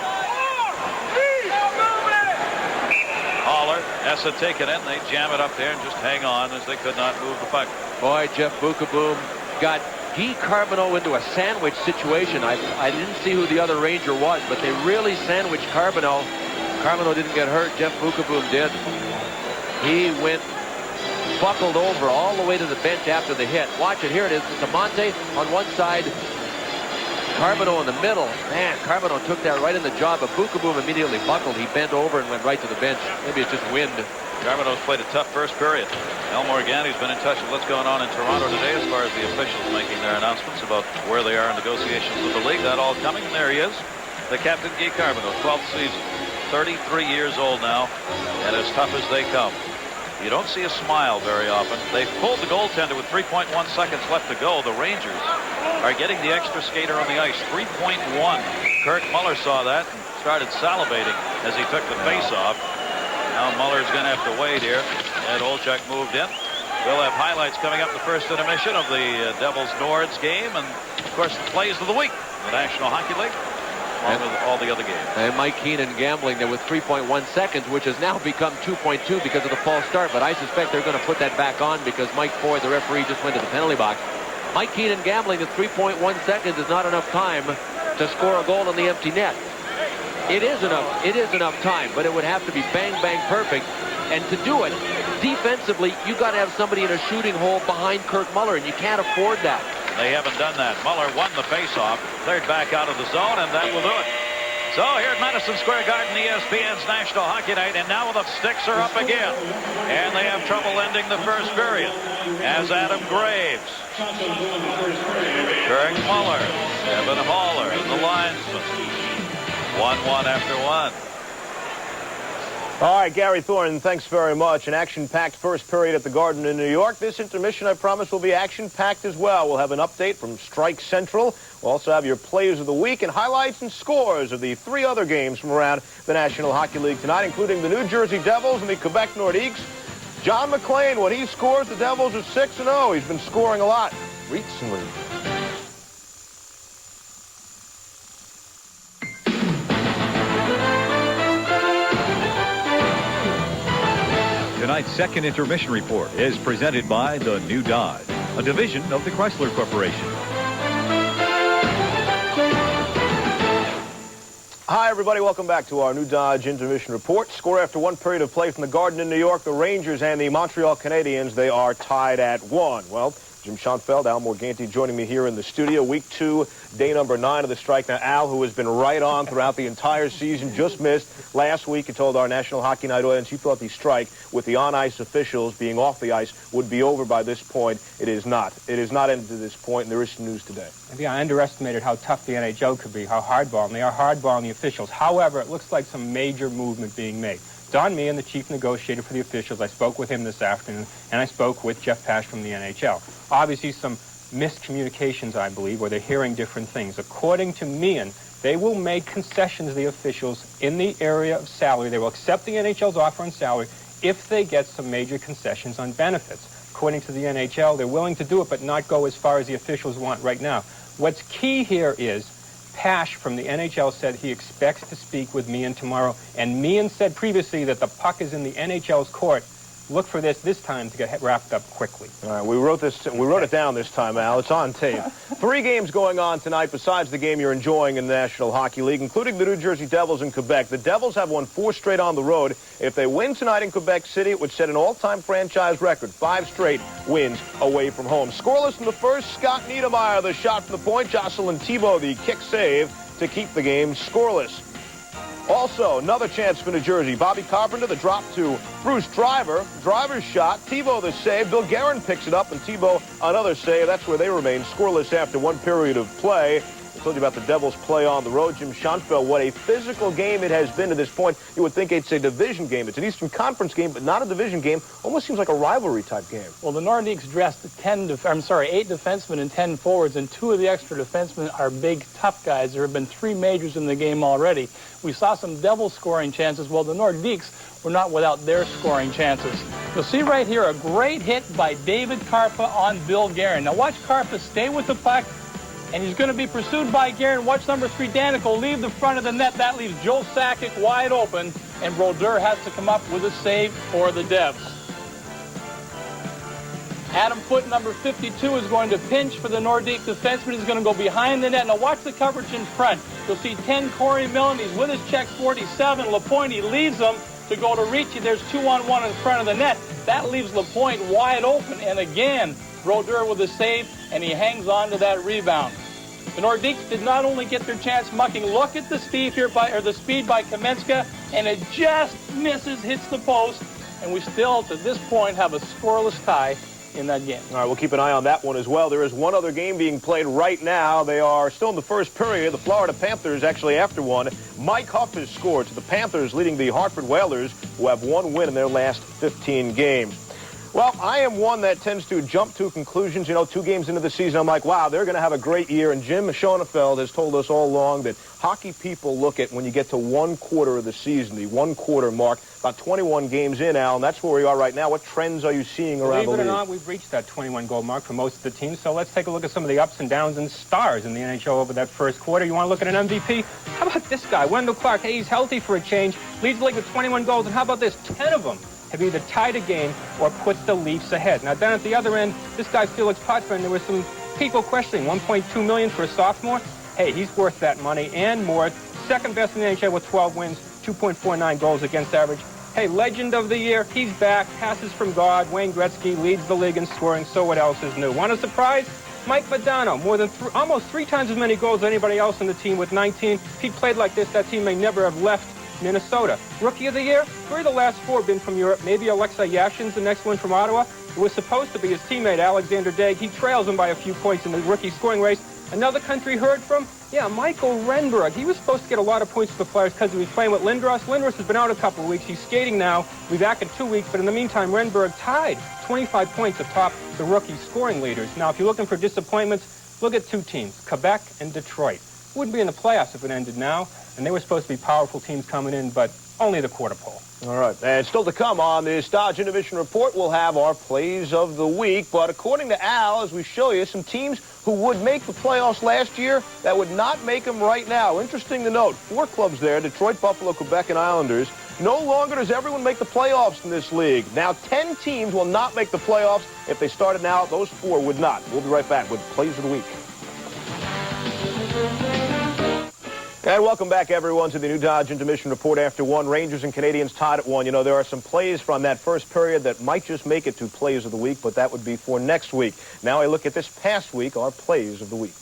Haller, Esa Tikkanen. They jam it up there and just hang on as they could not move the puck. Boy, Jeff Bukaboom got Guy Carbonneau into a sandwich situation. I didn't see who the other Ranger was, but they really sandwiched Carbonneau. Carbonneau didn't get hurt. Jeff Bukaboom did. He went buckled over all the way to the bench after the hit. Watch it. Here it is. Tamonte on one side. Carbonneau in the middle. Man, Carbonneau took that right in the jaw, but Bukaboom immediately buckled. He bent over and went right to the bench. Maybe it's just wind. Carbonneau's played a tough first period. Al Morgani's been in touch with what's going on in Toronto today as far as the officials making their announcements about where they are in negotiations with the league. That all coming, and there he is. The captain, Guy Carbonneau, 12th season. 33 years old now, and as tough as they come. You don't see a smile very often. They've pulled the goaltender with 3.1 seconds left to go. The Rangers are getting the extra skater on the ice. 3.1. Kurt Muller saw that and started salivating as he took the face-off. Now Muller's going to have to wait here. Ed Olchuk moved in. We'll have highlights coming up the first intermission of the Devils-Nords game, and of course the plays of the week in the National Hockey League, along with all the other games. And Mike Keenan gambling there with 3.1 seconds, which has now become 2.2 because of the false start. But I suspect they're going to put that back on because Mike Ford, the referee, just went to the penalty box. Mike Keenan gambling at 3.1 seconds is not enough time to score a goal in the empty net. It is enough. It is enough time, but it would have to be bang, bang, perfect. And to do it, defensively, you got to have somebody in a shooting hole behind Kirk Muller, and you can't afford that. They haven't done that. Muller won the faceoff, cleared back out of the zone, and that will do it. So here at Madison Square Garden, ESPN's National Hockey Night, and now the sticks are up again. And they have trouble ending the first period as Adam Graves, Kirk Muller, Evan Haller, and the linesman. 1-1 after 1. All right, Gary Thorne, thanks very much. An action-packed first period at the Garden in New York. This intermission, I promise, will be action-packed as well. We'll have an update from Strike Central. We'll also have your players of the week and highlights and scores of the 3 other games from around the National Hockey League tonight, including the New Jersey Devils and the Quebec Nordiques. John McClain, when he scores, the Devils are 6-0. He's been scoring a lot recently. Tonight's second intermission report is presented by the New Dodge, a division of the Chrysler Corporation. Hi, everybody. Welcome back to our New Dodge intermission report. Score after 1 period of play from the Garden in New York. The Rangers and the Montreal Canadiens, they are tied at 1. Well, Jim Schoenfeld, Al Morganti joining me here in the studio. Week 2, day number 9 of the strike. Now, Al, who has been right on throughout the entire season, just missed last week. He told our National Hockey Night audience he thought the strike with the on-ice officials being off the ice would be over by this point. It is not. It is not ended to this point, and there is some news today. Maybe I underestimated how tough the NHL could be, how hardballing. They are hardballing the officials. However, it looks like some major movement being made. Don Meehan, the chief negotiator for the officials, I spoke with him this afternoon, and I spoke with Jeff Pash from the NHL. Obviously, some miscommunications, I believe, where they're hearing different things. According to Meehan, they will make concessions to the officials in the area of salary. They will accept the NHL's offer on salary if they get some major concessions on benefits. According to the NHL, they're willing to do it, but not go as far as the officials want right now. What's key here is Pash from the NHL said he expects to speak with Meehan tomorrow, and Meehan said previously that the puck is in the NHL's court look for this time to get wrapped up quickly. All right, we wrote it down this time, Al. It's on tape. 3 games going on tonight besides the game you're enjoying in the National Hockey League, including the New Jersey Devils in Quebec. The Devils have won 4 straight on the road. If they win tonight in Quebec City, it would set an all-time franchise record, 5 straight wins away from home. Scoreless in the first, Scott Niedermayer, the shot from the point. Jocelyn Thibault, the kick save to keep the game scoreless. Also, another chance for New Jersey. Bobby Carpenter, the drop to Bruce Driver. Driver's shot. Thibault the save. Bill Guerin picks it up, and Thibault another save. That's where they remain scoreless after 1 period of play. I told you about the Devils' play on the road. Jim Schoenfeld, what a physical game it has been to this point. You would think it's a division game. It's an Eastern Conference game, but not a division game. Almost seems like a rivalry-type game. Well, the Nordiques dressed 8 defensemen and 10 forwards, and 2 of the extra defensemen are big, tough guys. There have been 3 majors in the game already. We saw some Devils scoring chances. Well, the Nordiques were not without their scoring chances. You'll see right here a great hit by David Karpa on Bill Guerin. Now watch Karpa stay with the puck, and he's going to be pursued by Guerin. Watch number 3, Danico, leave the front of the net. That leaves Joe Sakic wide open, and Brodeur has to come up with a save for the Devs. Adam Foote, number 52, is going to pinch for the Nordique defenseman. He's going to go behind the net. Now watch the coverage in front. You'll see 10, Corey Millen. He's with his check 47. Lapointe, he leaves him to go to Ricci. There's 2-on-1 in front of the net. That leaves Lapointe wide open, and again, Brodeur with a save, and he hangs on to that rebound. The Nordiques did not only get their chance mucking. Look at the speed here by Kaminska, and it just misses, hits the post, and we still, to this point, have a scoreless tie in that game. All right, we'll keep an eye on that one as well. There is one other game being played right now. They are still in the first period. The Florida Panthers actually after one. Mike Huff has scored. So the Panthers leading the Hartford Whalers, who have 1 win in their last 15 games. Well, I am one that tends to jump to conclusions. You know, 2 games into the season, I'm like, wow, they're going to have a great year. And Jim Schoenfeld has told us all along that hockey people look at when you get to 1 quarter of the season, the 1 quarter mark, about 21 games in, Al, and that's where we are right now. What trends are you seeing around the league? Believe it or not, we've reached that 21-goal mark for most of the teams. So let's take a look at some of the ups and downs and stars in the NHL over that first quarter. You want to look at an MVP? How about this guy, Wendell Clark? Hey, he's healthy for a change. Leads the league with 21 goals. And how about this? 10 of them have either tied a game or put the Leafs ahead. Now, down at the other end, this guy, Felix Potvin, there were some people questioning $1.2 million for a sophomore. Hey, he's worth that money and more. Second best in the NHL with 12 wins, 2.49 goals against average. Hey, legend of the year, he's back. Passes from God. Wayne Gretzky leads the league in scoring, so what else is new? Want a surprise? Mike Modano, more than almost 3 times as many goals as anybody else on the team with 19. If he played like this, that team may never have left Minnesota. Rookie of the year, 3 of the last 4 have been from Europe. Maybe Alexei Yashin's the next one from Ottawa. It was supposed to be his teammate, Alexander Daigle. He trails him by a few points in the rookie scoring race. Another country heard from, Michael Renberg. He was supposed to get a lot of points for the Flyers because he was playing with Lindros. Lindros has been out a couple of weeks. He's skating now. We'll be back in 2 weeks. But in the meantime, Renberg tied 25 points atop the rookie scoring leaders. Now, if you're looking for disappointments, look at 2 teams, Quebec and Detroit. Wouldn't be in the playoffs if it ended now. And they were supposed to be powerful teams coming in, but only the quarter pole. All right, and still to come on this Dodge Innovation Report, we'll have our plays of the week. But according to Al, as we show you, some teams who would make the playoffs last year that would not make them right now. Interesting to note, 4 clubs there, Detroit, Buffalo, Quebec, and Islanders. No longer does everyone make the playoffs in this league. Now 10 teams will not make the playoffs. If they started now, those 4 would not. We'll be right back with plays of the week. And welcome back, everyone, to the new Dodge Intermission Report after one. Rangers and Canadiens tied at 1. You know, there are some plays from that first period that might just make it to plays of the week, but that would be for next week. Now I look at this past week, our plays of the week.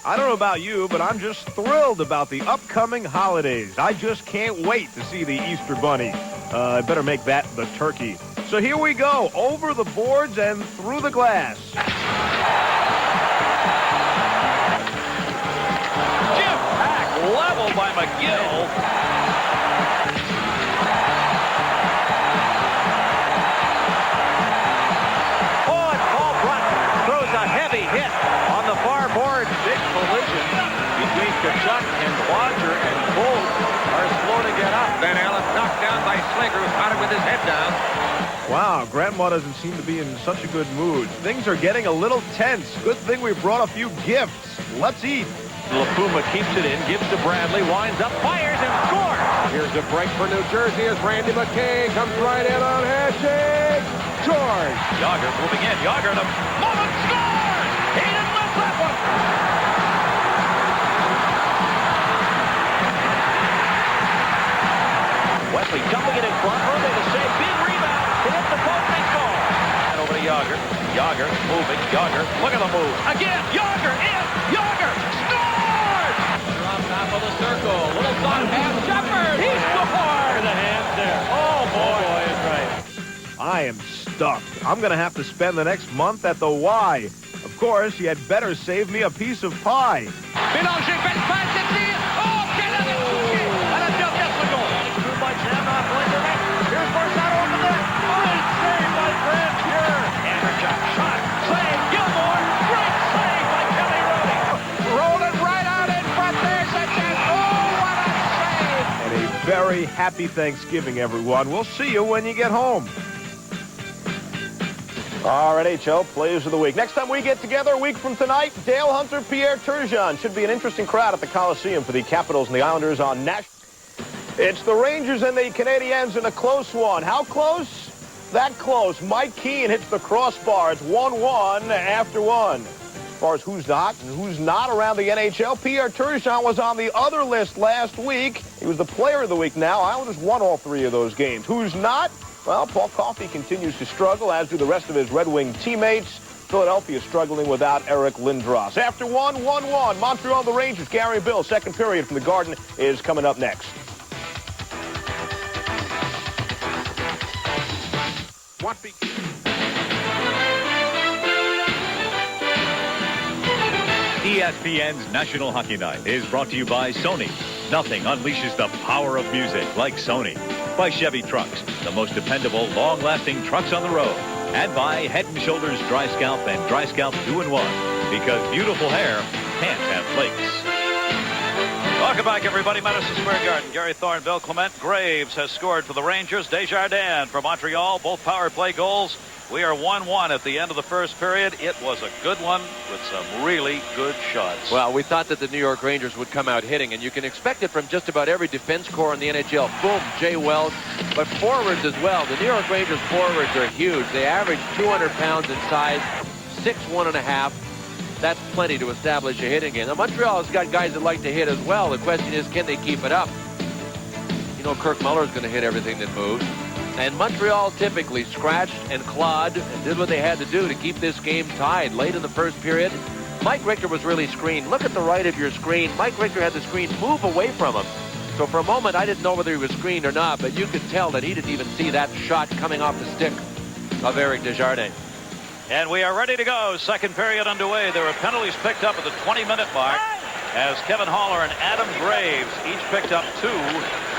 I don't know about you, but I'm just thrilled about the upcoming holidays. I just can't wait to see the Easter Bunny. I better make that the turkey. So here we go, over the boards and through the glass. Level by McGill. Oh, and Paul Brunt throws a heavy hit on the far board. Big collision between Kachuk and Bodger, and both are slow to get up. Van Allen knocked down by Slater, who's caught it with his head down. Wow, Grandma doesn't seem to be in such a good mood. Things are getting a little tense. Good thing we brought a few gifts. Let's eat. LaPuma keeps it in, gives to Bradley, winds up, fires, and scores! Here's a break for New Jersey as Randy McKay comes right in on handshake. George. Yager moving in. Yager to moment scores! He didn't miss that one! Wesley dumping it in front. Early to save. Big rebound. Hit the post and score. And over to Yager. Yager moving. Yager. Look at the move. Again. Yager in. Yager scores! Drop top of the circle. Little thought pass. Shepard. He scored! The hands there. Oh, boy. Is right. I am stuck. I'm going to have to spend the next month at the Y. Of course, you had better save me a piece of pie. Mélanger, belle passe, c'est tir! Oh, quel arrêt de toucher! À la dernière seconde. Through by Jamrock, Linderman. Here's Barzano over there. Great save by Grant Pure. Anderchuk, shot, save, Gilmore. Great save by Kelly Rooney. Rolling right out in front there. Sanchez. Oh, what a save! And a very happy Thanksgiving, everyone. We'll see you when you get home. Our NHL Players of the Week. Next time we get together, a week from tonight, Dale Hunter, Pierre Turgeon. Should be an interesting crowd at the Coliseum for the Capitals and the Islanders on National. It's the Rangers and the Canadiens in a close one. How close? That close. Mike Keane hits the crossbar. It's 1-1 after one. As far as who's hot and who's not around the NHL, Pierre Turgeon was on the other list last week. He was the Player of the Week now. Islanders won all three of those games. Who's not? Well, Paul Coffey continues to struggle, as do the rest of his Red Wing teammates. Philadelphia struggling without Eric Lindros. After 1-1, Montreal, the Rangers, Gary Bill, second period from the Garden is coming up next. ESPN's National Hockey Night is brought to you by Sony. Nothing unleashes the power of music like Sony. By Chevy Trucks, the most dependable, long-lasting trucks on the road. And by Head & Shoulders Dry Scalp and Dry Scalp 2-in-1. Because beautiful hair can't have flakes. Welcome back, everybody. Madison Square Garden. Gary Thornville, Clement Graves has scored for the Rangers. Desjardins for Montreal, both power play goals. We are 1-1 at the end of the first period. It was a good one with some really good shots. Well, we thought that the New York Rangers would come out hitting, and you can expect it from just about every defense corps in the NHL. Boom, Jay Wells, but forwards as well. The New York Rangers forwards are huge. They average 200 pounds in size, 6'1 1/2". That's plenty to establish a hitting game. Now, Montreal has got guys that like to hit as well. The question is, can they keep it up? You know, Kirk Muller's going to hit everything that moves. And Montreal typically scratched and clawed and did what they had to do to keep this game tied. Late in the first period, Mike Richter was really screened. Look at the right of your screen. Mike Richter had the screen move away from him. So for a moment, I didn't know whether he was screened or not, but you could tell that he didn't even see that shot coming off the stick of Eric Desjardins. And we are ready to go. Second period underway. There were penalties picked up at the 20-minute mark as Kevin Haller and Adam Graves each picked up 2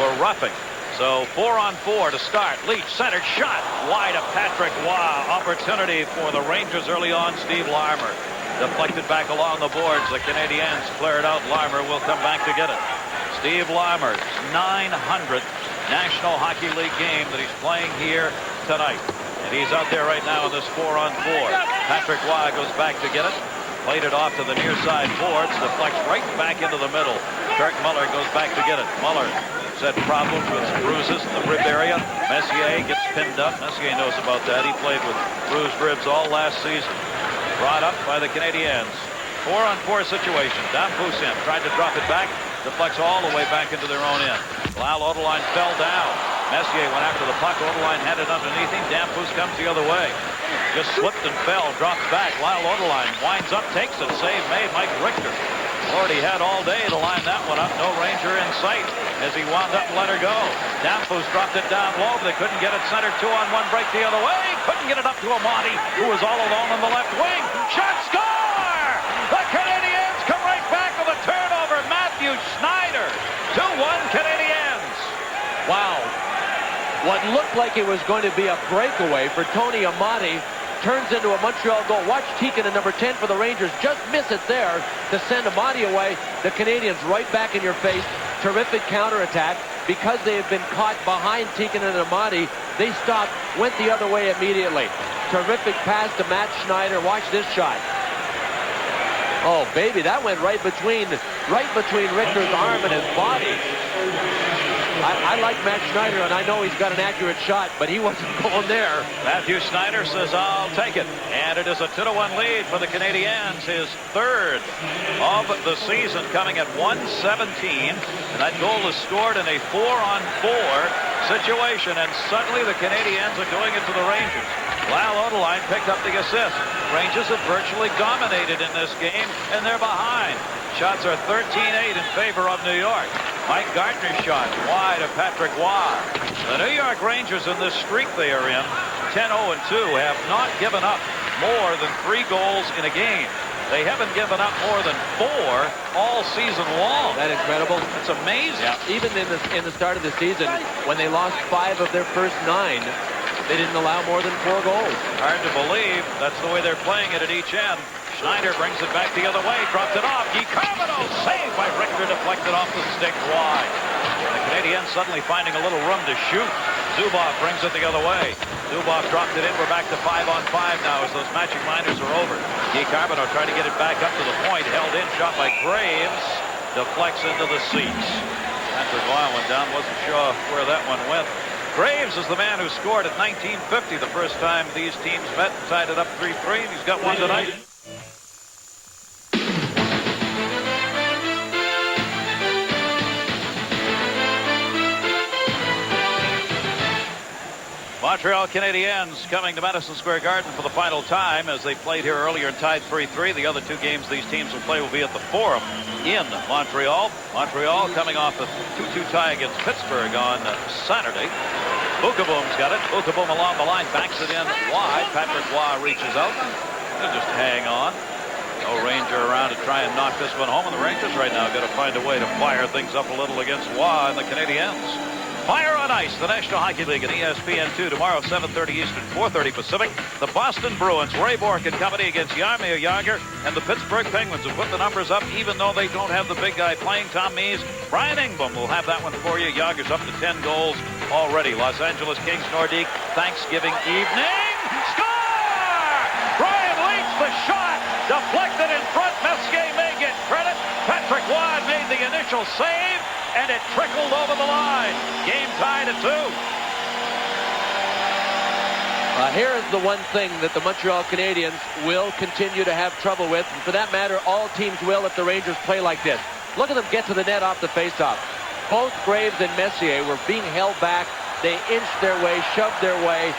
for roughing. So 4-on-4 to start. Leach centered shot wide of Patrick. Wow. Opportunity for the Rangers early on. Steve Larmer deflected back along the boards. The Canadiens clear it out. Larmer will come back to get it. Steve Larmer's 900th National Hockey League game that he's playing here tonight. And he's out there right now in this 4-on-4. Patrick Waugh goes back to get it. Played it off to the near side boards. Deflects right back into the middle. Kirk Muller goes back to get it. Muller had problems with bruises in the rib area. Messier gets pinned up. Messier knows about that. He played with bruised ribs all last season. Brought up by the Canadiens. 4-on-4 situation. Dan Poussin tried to drop it back. Deflects all the way back into their own end. Lyle Oderline fell down. Messier went after the puck. Oderline had it underneath him. Dan Poussin comes the other way. Just slipped and fell. Drops back. Lyle Oderline winds up, takes it. Save made. Mike Richter already had all day to line that one up. No Ranger in sight as he wound up and let her go. Danfus dropped it down low, but they couldn't get it centered. 2-on-1 break the other way. Couldn't get it up to Amati, who was all alone on the left wing. Shot, score! The Canadiens come right back with a turnover. Matthew Schneider. 2-1 Canadiens. Wow. What looked like it was going to be a breakaway for Tony Amati turns into a Montreal goal. Watch Tikkanen, number 10 for the Rangers, just miss it there to send Amati away. The Canadiens right back in your face. Terrific counterattack. Because they have been caught behind Tikkanen and Amati, they stopped, went the other way immediately. Terrific pass to Matt Schneider. Watch this shot. Oh, baby, that went right between Richter's arm and his body. I like Matt Schneider, and I know he's got an accurate shot, but he wasn't going there. Matthew Schneider says, I'll take it. And it is a 2-1 lead for the Canadiens, his third of the season, coming at 1:17. And that goal is scored in a 4-on-4 situation, and suddenly the Canadiens are doing it to the Rangers. Lyle Odeline picked up the assist. Rangers have virtually dominated in this game, and they're behind. Shots are 13-8 in favor of New York. Mike Gardner's shot wide of Patrick Waugh. The New York Rangers in this streak they are in, 10-0-2, have not given up more than 3 goals in a game. They haven't given up more than 4 all season long. That incredible. It's amazing. Yeah. Even in the start of the season, when they lost 5 of their first 9, they didn't allow more than 4 goals. Hard to believe. That's the way they're playing it at each end. Schneider brings it back the other way, dropped it off. Carbonneau saved by Richter, deflected off the stick wide. The Canadiens suddenly finding a little room to shoot. Zubov brings it the other way. Zubov dropped it in. We're back to 5-on-5 now as those Magic Miners are over. Carbonneau tried to get it back up to the point. Held in, shot by Graves. Deflects into the seats. Patrick Waugh went down. Wasn't sure where that one went. Graves is the man who scored at 1950 the first time these teams met and tied it up 3-3. He's got one tonight. Montreal Canadiens coming to Madison Square Garden for the final time as they played here earlier and tied 3-3. The other 2 games these teams will play will be at the Forum in Montreal. Montreal coming off a 2-2 tie against Pittsburgh on Saturday. Bookeboom's got it. Bookeboom along the line, backs it in wide. Patrick Waugh reaches out. They'll just hang on. No Ranger around to try and knock this one home. And the Rangers right now got to find a way to fire things up a little against Waugh and the Canadiens. Fire on Ice, the National Hockey League, and ESPN2 tomorrow, 7:30 Eastern, 4:30 Pacific. The Boston Bruins, Ray Bourque and company against Jaromir Jagr, and the Pittsburgh Penguins have put the numbers up even though they don't have the big guy playing. Tom Mees, Brian Engblom will have that one for you. Jagr's up to 10 goals already. Los Angeles Kings, Nordique, Thanksgiving evening. Score! Brian Leetch, the shot, deflected in front. Messier may get credit. Patrick Waugh made the initial save, and it trickled over the line. Game tied at 2. Here's the one thing that the Montreal Canadiens will continue to have trouble with. And for that matter, all teams will if the Rangers play like this. Look at them get to the net off the faceoff. Both Graves and Messier were being held back. They inched their way, shoved their way,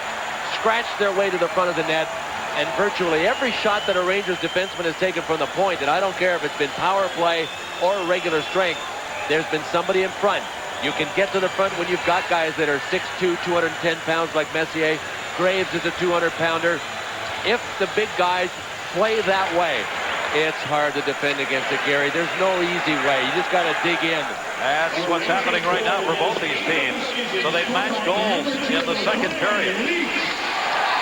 scratched their way to the front of the net. And virtually every shot that a Rangers defenseman has taken from the point, and I don't care if it's been power play or regular strength, there's been somebody in front. You can get to the front when you've got guys that are 6'2", 210 pounds like Messier. Graves is a 200-pounder. If the big guys play that way, it's hard to defend against it, Gary. There's no easy way. You just got to dig in. That's what's happening right now for both these teams. So they've matched goals in the second period.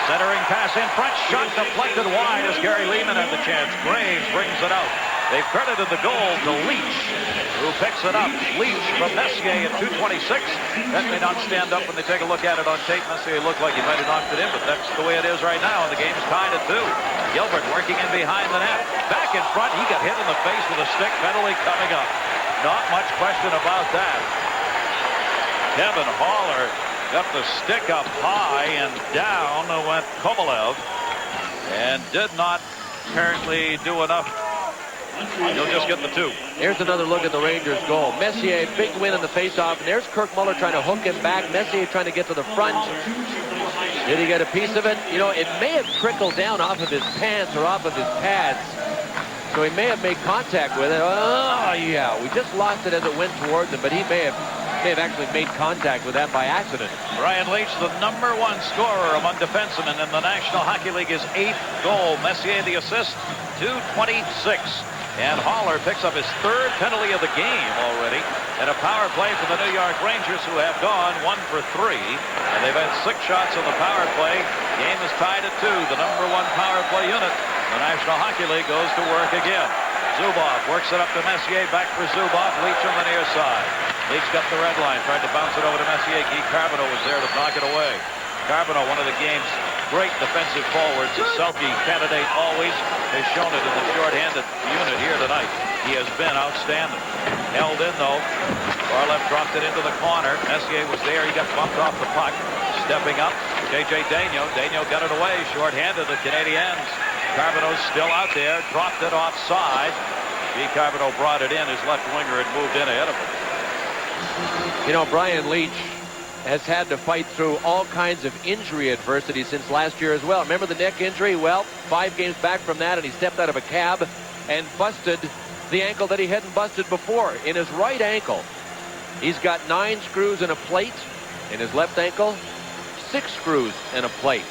Centering pass in front, shot deflected wide as Gary Lehman had the chance. Graves brings it out. They've credited the goal to Leetch, who picks it up. Leetch from Messier at 2:26. That may not stand up when they take a look at it on tape. Messier looked like he might have knocked it in, but that's the way it is right now, and the game's tied at 2. Gilbert working in behind the net. Back in front, he got hit in the face with a stick, penalty coming up. Not much question about that. Kevin Haller got the stick up high, and down went Kovalev, and did not apparently do enough. He'll just get the 2. Here's another look at the Rangers' goal. Messier, big win in the faceoff, and there's Kirk Muller trying to hook him back. Messier trying to get to the front. Did he get a piece of it? You know, it may have trickled down off of his pants or off of his pads, so he may have made contact with it. Oh, yeah, we just lost it as it went towards him, but he may have actually made contact with that by accident. Brian Leetch, the #1 scorer among defensemen in the National Hockey League, his 8th goal. Messier, the assist, 2:26. And Haller picks up his 3rd penalty of the game already. And a power play for the New York Rangers, who have gone 1 for 3. And they've had 6 shots on the power play. Game is tied at 2. The #1 power play unit, the National Hockey League, goes to work again. Zubov works it up to Messier, back for Zubov. Leetch on the near side. Leetch got the red line, tried to bounce it over to Messier. Carbonneau was there to knock it away. Carbonneau, one of the game's great defensive forwards. A Selke candidate always has shown it in the short-handed unit here tonight. He has been outstanding. Held in, though. Orlev dropped it into the corner. Messier was there. He got bumped off the puck. Stepping up, J.J. Daigneault. Daigneault got it away. Short-handed, the Canadiens. Carbonneau's still out there. Dropped it offside. G. Carbonneau brought it in. His left winger had moved in ahead of him. You know, Brian Leetch has had to fight through all kinds of injury adversity since last year as well. Remember the neck injury? Well, 5 games back from that, and he stepped out of a cab and busted the ankle that he hadn't busted before in his right ankle. He's got 9 screws and a plate. In his left ankle, 6 screws and a plate.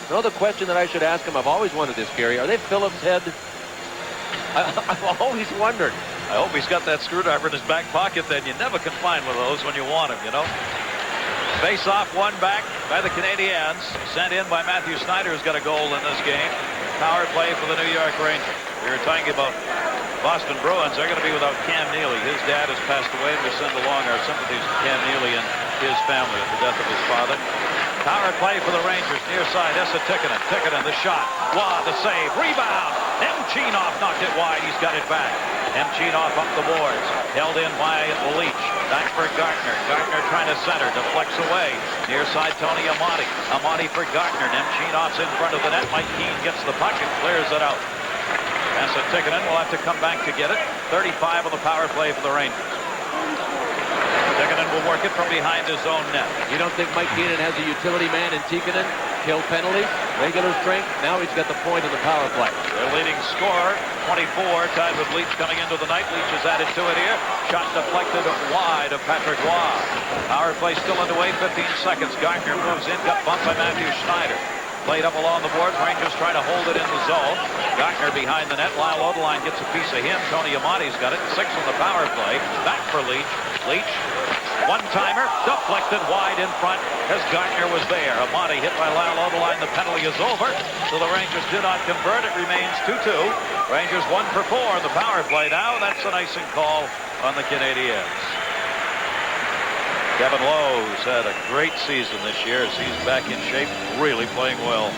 You know the question that I should ask him? I've always wondered this, Gary. Are they Phillips head? I've always wondered. I hope he's got that screwdriver in his back pocket. Then you never can find one of those when you want him, you know. Face off, one back by the Canadiens. Sent in by Matthew Snyder, who's got a goal in this game. Power play for the New York Rangers. We were talking about Boston Bruins. They're going to be without Cam Neely. His dad has passed away, and we send along our sympathies to Cam Neely and his family at the death of his father. Power play for the Rangers. Near side, Esa Tikkanen. Tikkanen, the shot. Wah, the save. Rebound. Nemchinov knocked it wide. He's got it back. Nemchinov up the boards. Held in by Leach. Back for Gartner. Gartner trying to center. Deflects away. Near side, Tony Amati. Amati for Gartner. Nemchinov's in front of the net. Mike Keane gets the puck and clears it out. Esa Tikkanen will have to come back to get it. 35 on the power play for the Rangers. Tikkanen will work it from behind his own net. You don't think Mike Keenan has a utility man in Tikkanen? Kill penalties, regular strength. Now he's got the point of the power play. Their leading scorer, 24, tied with Leach coming into the night. Leach has added to it here. Shot deflected wide of Patrick Roy. Power play still underway, 15 seconds. Gartner moves in, got bumped by Matthew Schneider. Played up along the boards. Rangers trying to hold it in the zone. Gartner behind the net. Lyle Odeline gets a piece of him. Tony Amati's got it. 6 on the power play. Back for Leach. Leach, one-timer, deflected wide in front as Gartner was there. Amati hit by Lyle Odeline. The penalty is over. So the Rangers do not convert. It remains 2-2. Rangers 1 for 4 on the power play. Now that's an icing call on the Canadiens. Kevin Lowe's had a great season this year as he's back in shape, really playing well.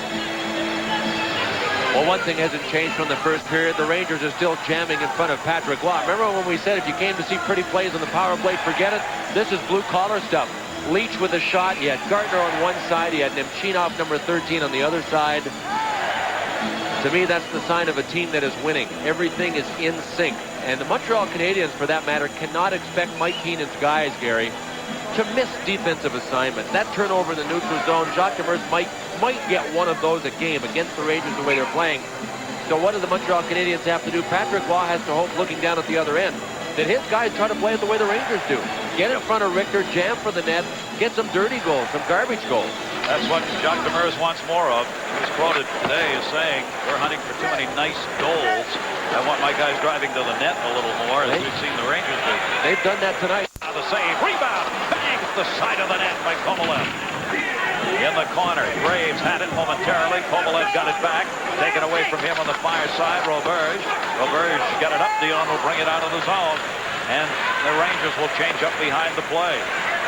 Well, one thing hasn't changed from the first period. The Rangers are still jamming in front of Patrick Roy. Remember when we said if you came to see pretty plays on the power play, forget it? This is blue-collar stuff. Leach with a shot. You had Gartner on one side. You had Nemchinov, number 13, on the other side. To me, that's the sign of a team that is winning. Everything is in sync. And the Montreal Canadiens, for that matter, cannot expect Mike Keenan's guys, Gary, to miss defensive assignments. That turnover in the neutral zone, Jacques Demers might get one of those a game against the Rangers the way they're playing. So what do the Montreal Canadiens have to do? Patrick Roy has to hope, looking down at the other end, that his guys try to play it the way the Rangers do. Get in front of Richter, jam for the net, get some dirty goals, some garbage goals. That's what Jacques Demers wants more of. He was quoted today as saying, we're hunting for too many nice goals. I want my guys driving to the net a little more, as we've seen the Rangers do. They've done that tonight. Now the save, rebound, bang, the side of the net by Kovalev. In the corner, Graves had it momentarily. Kovalev got it back, taken away from him on the far side. Roberge got it up. Dion will bring it out of the zone, and the Rangers will change up behind the play.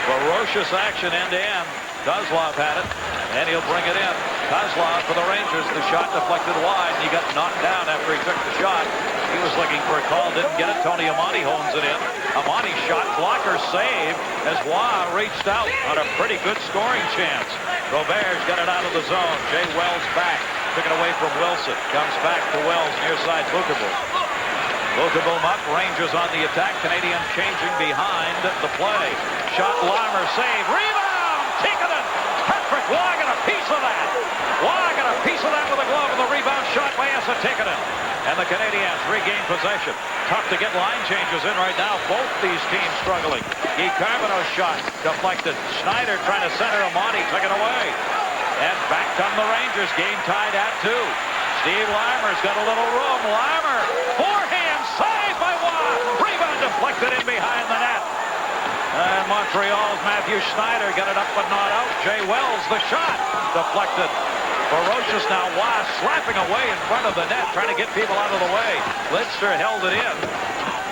Ferocious action end to end. Kozlov had it, and he'll bring it in. Kozlov for the Rangers. The shot deflected wide, and he got knocked down after he took the shot. He was looking for a call, didn't get it. Tony Amati hones it in. Amati shot, blocker save as Waugh reached out on a pretty good scoring chance. Roberge got it out of the zone. Jay Wells back. Took it away from Wilson. Comes back to Wells near side Bukaboom. Bukaboom up. Rangers on the attack. Canadiens changing behind the play. Shot, Larmer, save, rebound! Tikkanen! Patrick Waugh got a piece of that! Waugh got a piece of that with a glove, and the rebound shot by Esa Tikkanen. And the Canadiens regain possession. Tough to get line changes in right now. Both these teams struggling. Guy Carbonneau's shot deflected. Schneider trying to center. Amati took it away. And back come the Rangers. Game tied at 2. Steve Larmer's got a little room. Larmer, forehand, saved by Waugh. Rebound deflected in behind the net. And Montreal's Matthew Schneider got it up but not out. Jay Wells, the shot, deflected. Ferocious now. Waugh slapping away in front of the net, trying to get people out of the way. Lidster held it in.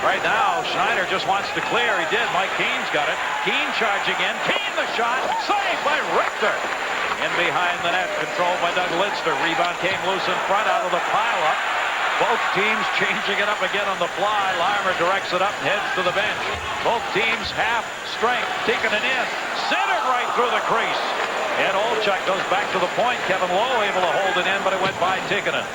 Right now, Schneider just wants to clear. He did. Mike Keane's got it. Keane charging in. Keane the shot. Saved by Richter. in behind the net, controlled by Doug Lidster. Rebound came loose in front out of the pile-up. Both teams changing it up again on the fly. Larmer directs it up and heads to the bench. Both teams half strength, taking it in. Centered right through the crease. And Olchuk goes back to the point. Kevin Lowe able to hold it in, but it went by Tikkanen.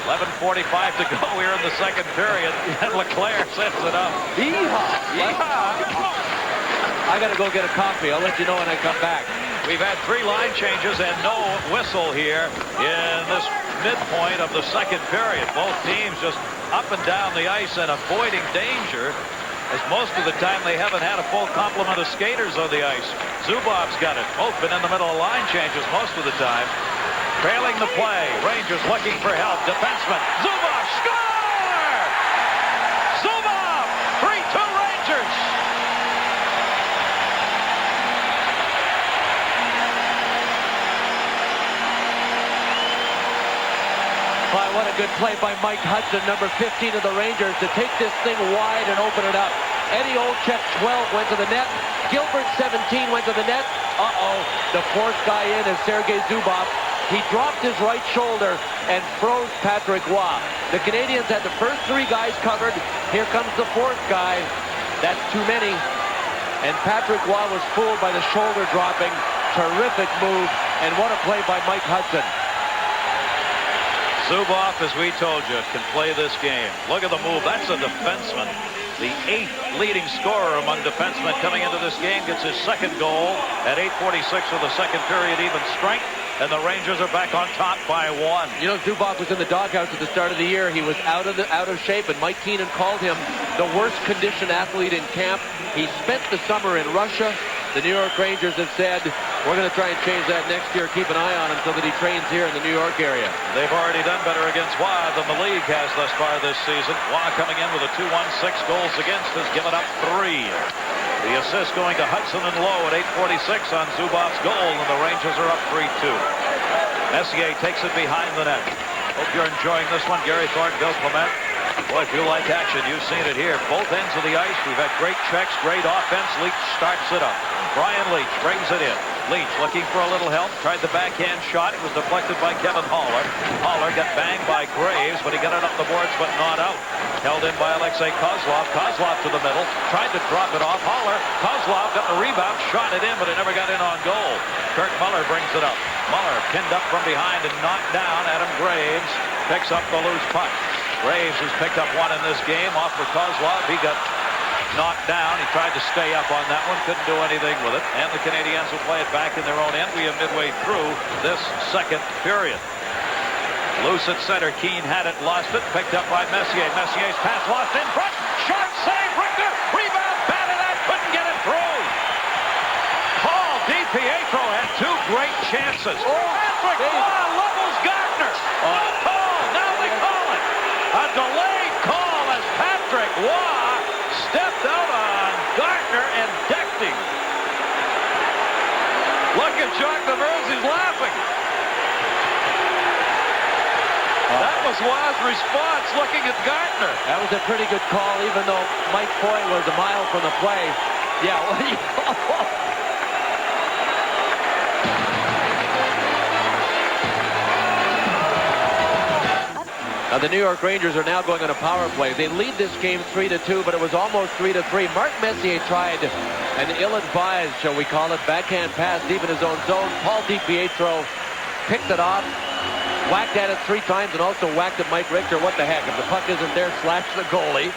11:45 to go here in the second period. And LeClaire sets it up. Yeehaw! Yeehaw! I got to go get a coffee. I'll let you know when I come back. We've had 3 line changes and no whistle here in this midpoint of the second period. Both teams just up and down the ice and avoiding danger, as most of the time they haven't had a full complement of skaters on the ice. Zubov's got it. Both been in the middle of line changes most of the time. Trailing the play. Rangers looking for help. Defenseman. Zubov score! Zubov! 3-2 Rangers! Boy, what a good play by Mike Hudson, number 15 of the Rangers, to take this thing wide and open it up. Eddie Olchuk, 12, went to the net. Gilbert, 17, went to the net. Uh-oh, the fourth guy in is Sergei Zubov. He dropped his right shoulder and froze Patrick Roy. The Canadiens had the first 3 guys covered. Here comes the fourth guy. That's too many. And Patrick Roy was fooled by the shoulder dropping. Terrific move, and what a play by Mike Hudson. Zubov, as we told you, can play this game. Look at the move. That's a defenseman. The 8th leading scorer among defensemen coming into this game, gets his second goal at 8:46 of the second period, even strength. And the Rangers are back on top by 1. You know, Zubov was in the doghouse at the start of the year. He was out of shape, and Mike Keenan called him the worst conditioned athlete in camp. He spent the summer in Russia. The New York Rangers have said, we're going to try and change that next year. Keep an eye on him so that he trains here in the New York area. They've already done better against Waugh than the league has thus far this season. Waugh coming in with a 2-1, 6 goals against, has given up 3. The assist going to Hudson and Lowe at 8:46 on Zubov's goal, and the Rangers are up 3-2. Messier takes it behind the net. Hope you're enjoying this one. Gary Thornton, Bill Clement. Boy, if you like action, you've seen it here. Both ends of the ice. We've had great checks, great offense. Leach starts it up. Brian Leach brings it in. Leach looking for a little help. Tried the backhand shot. It was deflected by Kevin Haller. Haller got banged by Graves, but he got it up the boards, but not out. Held in by Alexei Kozlov. Kozlov to the middle. Tried to drop it off. Haller. Kozlov got the rebound. Shot it in, but it never got in on goal. Kurt Muller brings it up. Muller pinned up from behind and knocked down. Adam Graves picks up the loose puck. Graves has picked up 1 in this game off for Kozlov. He got knocked down. He tried to stay up on that one. Couldn't do anything with it. And the Canadiens will play it back in their own end. We are midway through this second period. Loose at center. Keane had it, lost it. Picked up by Messier. Messier's pass lost in front. Shot save. Richter. Rebound. Batted out. Couldn't get it through. Paul DiPietro had 2 great chances. Patrick Roy levels Gardner. On a call. Now they call it. A delayed call as Patrick Roy stepped out on Gardner and decked him. Look at Jacques Demers, he's laughing. That was Roy's response, looking at Gardner. That was a pretty good call, even though Mike Foy was a mile from the play. Yeah, what do you call? Now, the New York Rangers are now going on a power play. They lead this game 3-2, but it was almost 3-3. Mark Messier tried an ill-advised, shall we call it, backhand pass deep in his own zone. Paul DiPietro picked it off, whacked at it 3 times, and also whacked at Mike Richter. What the heck? If the puck isn't there, slash the goalie.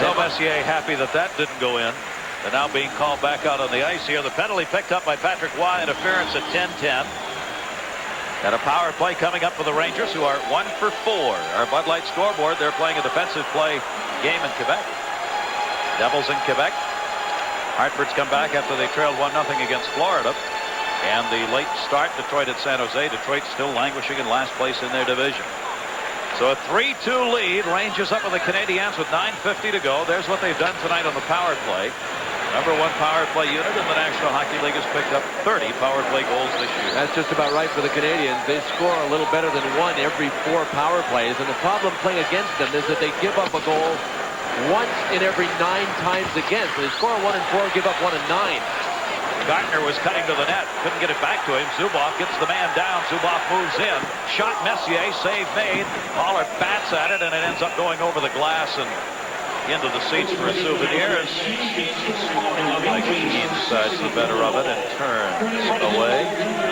So Messier happy that that didn't go in. They're now being called back out on the ice here. The penalty picked up by Patrick Roy, interference at 10-10. Got a power play coming up for the Rangers, who are 1 for 4. Our Bud Light scoreboard, they're playing a defensive play game in Quebec. Devils in Quebec. Hartford's come back after they trailed 1-0 against Florida. And the late start, Detroit at San Jose. Detroit still languishing in last place in their division. So a 3-2 lead. Rangers up with the Canadiens with 9:50 to go. There's what they've done tonight on the power play. Number 1 power play unit in the National Hockey League has picked up 30 power play goals this year. That's just about right for the Canadiens. They score a little better than 1 every 4 power plays. And the problem playing against them is that they give up a goal once in every 9 times against. So they score 1 in 4, give up 1 in 9. Gartner was cutting to the net. Couldn't get it back to him. Zubov gets the man down. Zubov moves in. Shot Messier. Save made. Pollard bats at it, and it ends up going over the glass and into the seats for a souvenir. Like he decides the better of it and turns away.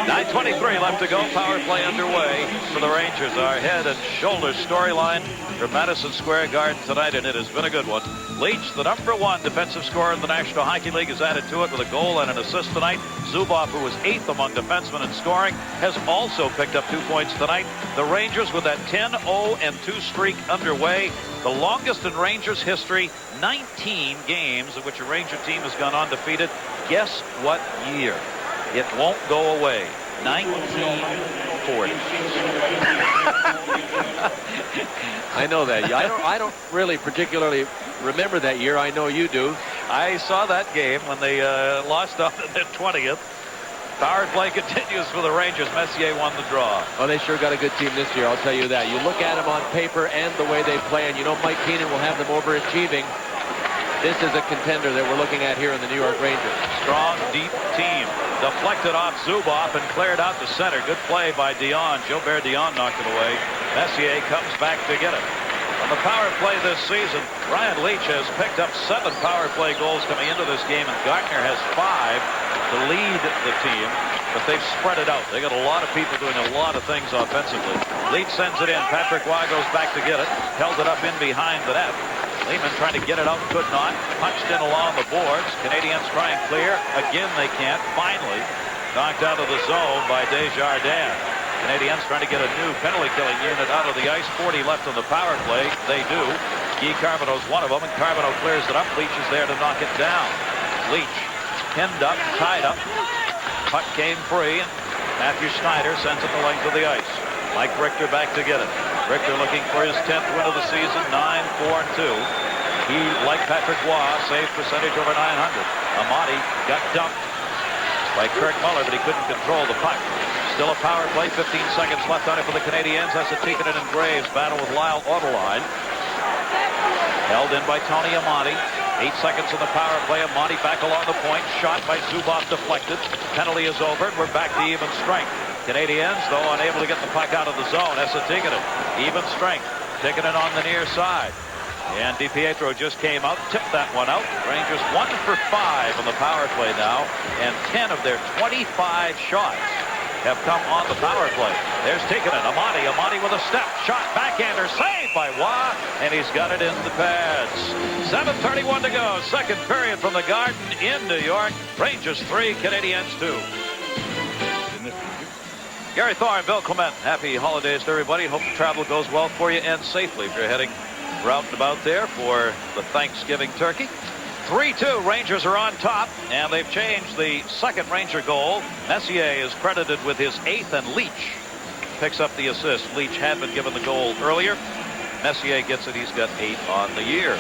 9:23 left to go. Power play underway for the Rangers. Our head and shoulders storyline from Madison Square Garden tonight, and it has been a good one. Leach, the #1 defensive scorer in the National Hockey League, is added to it with a goal and an assist tonight. Zubov, who was 8th among defensemen in scoring, has also picked up 2 points tonight. The Rangers with that 10-0-2 streak underway, the longest in Rangers history, 19 games in which a Ranger team has gone undefeated. Guess what year? It won't go away. 1940. I know that. I don't really particularly remember that year. I know you do. I saw that game when they lost on the 20th. Power play continues for the Rangers. Messier won the draw. Oh, they sure got a good team this year, I'll tell you that. You look at them on paper and the way they play, and you know Mike Keenan will have them overachieving. This is a contender that we're looking at here in the New York Rangers. Strong, deep team. Deflected off Zubov and cleared out to center. Good play by Dion. Gilbert Dion knocked it away. Messier comes back to get it. On the power play this season, Ryan Leach has picked up 7 power play goals coming into this game, and Gartner has 5 to lead the team, but they've spread it out. They got a lot of people doing a lot of things offensively. Leach sends it in. Patrick Roy goes back to get it. Held it up in behind the net. Lehman trying to get it out, could not. Punched in along the boards. Canadiens try and clear. Again, they can't. Finally, knocked out of the zone by Desjardins. Canadiens trying to get a new penalty-killing unit out of the ice. 40 left on the power play. They do. Guy Carbonneau's one of them, and Carbonneau clears it up. Leach is there to knock it down. Leach pinned up, tied up. Puck came free, and Matthew Snyder sends it the length of the ice. Mike Richter back to get it. Richter looking for his 10th win of the season, 9-4-2. He, like Patrick Roy, save percentage over 900. Amati got dumped by Kirk Muller, but he couldn't control the puck. Still a power play, 15 seconds left on it for the Canadiens. That's a Tikkanen and Graves battle with Lyle Autoline. Held in by Tony Amati. 8 seconds in the power play. Amati back along the point. Shot by Zubov deflected. Penalty is over, and we're back to even strength. Canadiens, though, unable to get the puck out of the zone. Esa Tikkanen, even strength. Tikkanen on the near side. And DiPietro just came out, tipped that one out. Rangers 1 for 5 on the power play now, and 10 of their 25 shots have come on the power play. There's Tikkanen, Amati with a step, shot, backhander, saved by Roy, and he's got it in the pads. 7:31 to go, second period from the Garden in New York. Rangers 3, Canadiens 2. Gary Thorne, Bill Clement, happy holidays to everybody. Hope the travel goes well for you and safely if you're heading route and about there for the Thanksgiving turkey. 3-2, Rangers are on top, and they've changed the second Ranger goal. Messier is credited with his 8th, and Leach picks up the assist. Leach had been given the goal earlier. Messier gets it. He's got 8 on the year.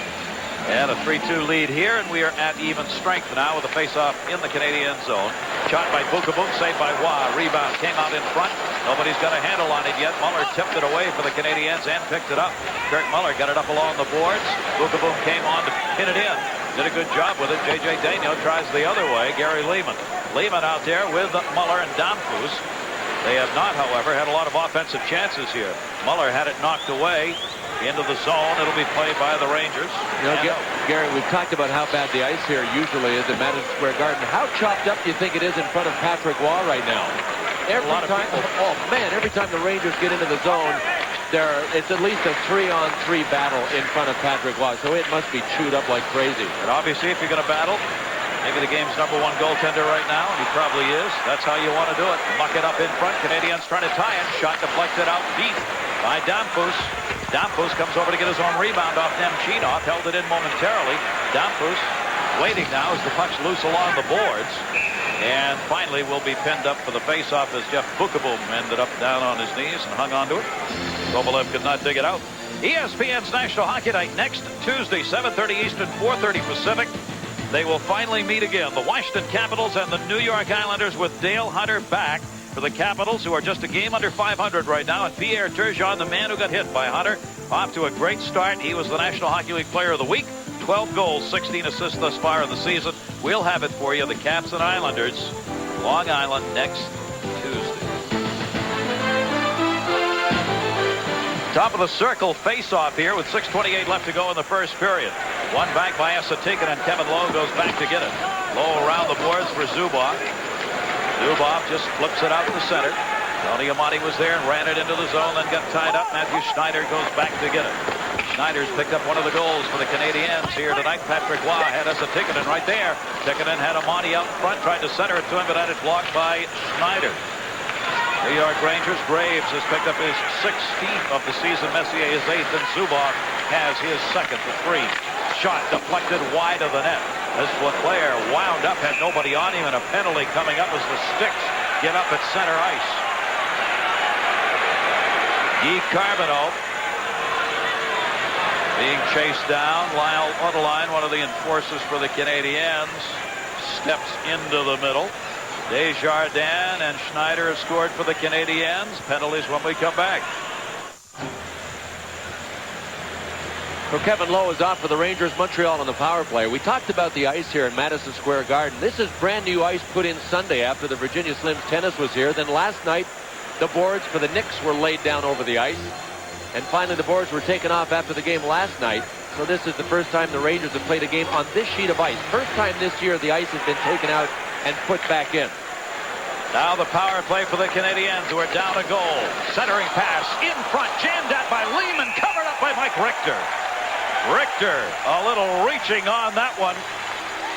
And a 3-2 lead here, and we are at even strength now with a face-off in the Canadian zone. Shot by Bukaboom, saved by Roy. Rebound came out in front. Nobody's got a handle on it yet. Muller tipped it away for the Canadiens and picked it up. Kirk Muller got it up along the boards. Bukaboom came on to pin it in. Did a good job with it. J.J. Daigneault tries the other way. Gary Lehman. Lehman out there with Muller and Damphus. They have not, however, had a lot of offensive chances here. Muller had it knocked away into the zone. It'll be played by the Rangers. You know, Gary, we've talked about how bad the ice here usually is at Madison Square Garden. How chopped up do you think it is in front of Patrick Roy right now? Every time the Rangers get into the zone, it's at least a 3-on-3 battle in front of Patrick Roy. So it must be chewed up like crazy. And obviously, if you're going to battle, maybe the game's #1 goaltender right now, and he probably is. That's how you want to do it. Muck it up in front. Canadiens trying to tie it. Shot deflected out deep by Damphus. Damphus comes over to get his own rebound off Nemchinov. Held it in momentarily. Damphus waiting now as the puck's loose along the boards. And finally will be pinned up for the face-off as Jeff Bukaboom ended up down on his knees and hung onto it. Kovalev could not dig it out. ESPN's National Hockey Night next Tuesday, 7:30 Eastern, 4:30 Pacific. They will finally meet again. The Washington Capitals and the New York Islanders with Dale Hunter back. For the Capitals, who are just a game under 500 right now, and Pierre Turgeon, the man who got hit by Hunter, off to a great start. He was the National Hockey League Player of the Week. 12 goals, 16 assists thus far in the season. We'll have it for you, the Caps and Islanders, Long Island, next Tuesday. Top of the circle face-off here with 6:28 left to go in the first period. One back by Esatikin, and Kevin Lowe goes back to get it. Lowe around the boards for Zubov. Zubov just flips it out to center. Tony Amati was there and ran it into the zone, then got tied up. Matthew Schneider goes back to get it. Schneider's picked up one of the goals for the Canadiens here tonight. Patrick Roy had us a Tikkanen right there. Tikkanen had Amati out in front, tried to center it to him, but had it blocked by Schneider. New York Rangers, Graves has picked up his 16th of the season. Messier his 8th, and Zubov has his 2nd to 3. Shot deflected wide of the net as LeClaire wound up, had nobody on him, and a penalty coming up as the Sticks get up at center ice. Guy Carbonneau being chased down. Lyle Ottolainen, one of the enforcers for the Canadiens, steps into the middle. Desjardins and Schneider have scored for the Canadiens. Penalties when we come back. So Kevin Lowe is off for the Rangers. Montreal on the power play. We talked about the ice here in Madison Square Garden. This is brand new ice put in Sunday after the Virginia Slims tennis was here. Then last night, the boards for the Knicks were laid down over the ice. And finally, the boards were taken off after the game last night. So this is the first time the Rangers have played a game on this sheet of ice. First time this year the ice has been taken out and put back in. Now the power play for the Canadiens, who are down a goal. Centering pass in front, jammed at by Lehman, covered up by Mike Richter. Richter, a little reaching on that one.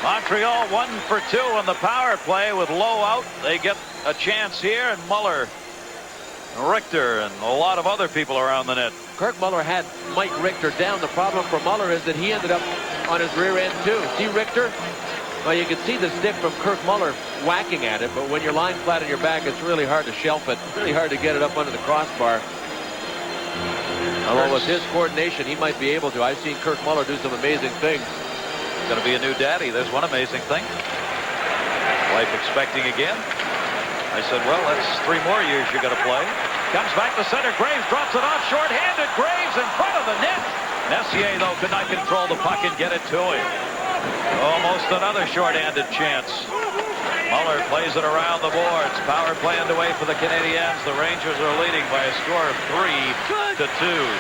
Montreal 1 for 2 on the power play with Lowe out. They get a chance here, and Muller, Richter, and a lot of other people around the net. Kirk Muller had Mike Richter down. The problem for Muller is that he ended up on his rear end too. See Richter? Well, you can see the stick from Kirk Muller whacking at it, but when you're lying flat on your back, it's really hard to shelf it. Really hard to get it up under the crossbar. Although with his coordination, he might be able to. I've seen Kirk Muller do some amazing things. Going to be a new daddy. There's one amazing thing. Wife expecting again. I said, well, that's 3 more years you're going to play. Comes back to center. Graves drops it off. Short-handed. Graves in front of the net. Messier, though, could not control the puck and get it to him. Almost another short-handed chance. Muller plays it around the boards. Power play underway for the Canadiens. The Rangers are leading by a score of 3-2.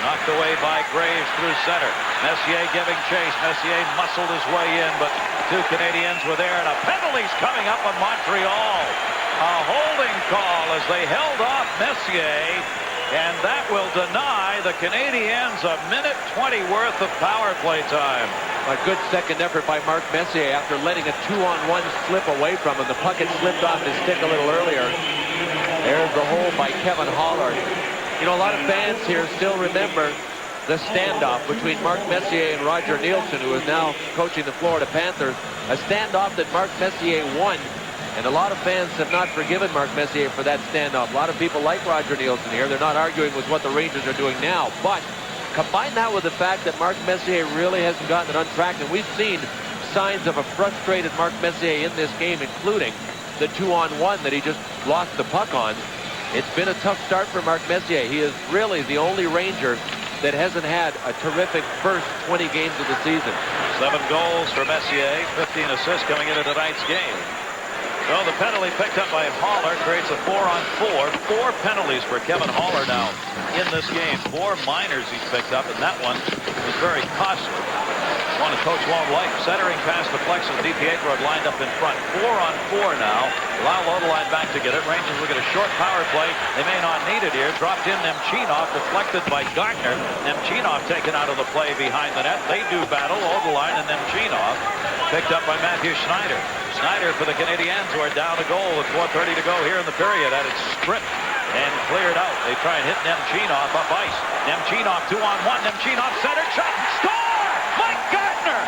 Knocked away by Graves through center. Messier giving chase. Messier muscled his way in, but 2 Canadiens were there, and a penalty's coming up on Montreal. A holding call as they held off Messier, and that will deny the Canadiens a minute 20 worth of power play time. A good second effort by Mark Messier after letting a 2-on-1 slip away from him. The puck had slipped off his stick a little earlier. There's the hole by Kevin Haller. You know, a lot of fans here still remember the standoff between Mark Messier and Roger Nielsen, who is now coaching the Florida Panthers. A standoff that Mark Messier won. And a lot of fans have not forgiven Mark Messier for that standoff. A lot of people like Roger Nielsen here. They're not arguing with what the Rangers are doing now. But combine that with the fact that Mark Messier really hasn't gotten it on track. And we've seen signs of a frustrated Mark Messier in this game, including the 2-on-1 that he just lost the puck on. It's been a tough start for Mark Messier. He is really the only Ranger that hasn't had a terrific first 20 games of the season. 7 goals for Messier, 15 assists coming into tonight's game. So the penalty picked up by Haller creates a 4-on-4. 4 penalties for Kevin Haller now in this game. 4 minors he's picked up, and that one was very costly. One a coach won't like. Centering pass to Flex as DiPietro lined up in front. 4-on-4 now. Allow Ottolainen back to get it. Rangers will get a short power play. They may not need it here. Dropped in Nemchinov, deflected by Gardner. Nemchinov taken out of the play behind the net. They do battle. Ottolainen and Nemchinov picked up by Matthew Schneider. Schneider for the Canadiens, who are down a goal with 4:30 to go here in the period. Had it stripped and cleared out. They try and hit Nemchinov up ice. Nemchinov 2-on-1. Nemchinov center shot. Score! Mike Gardner!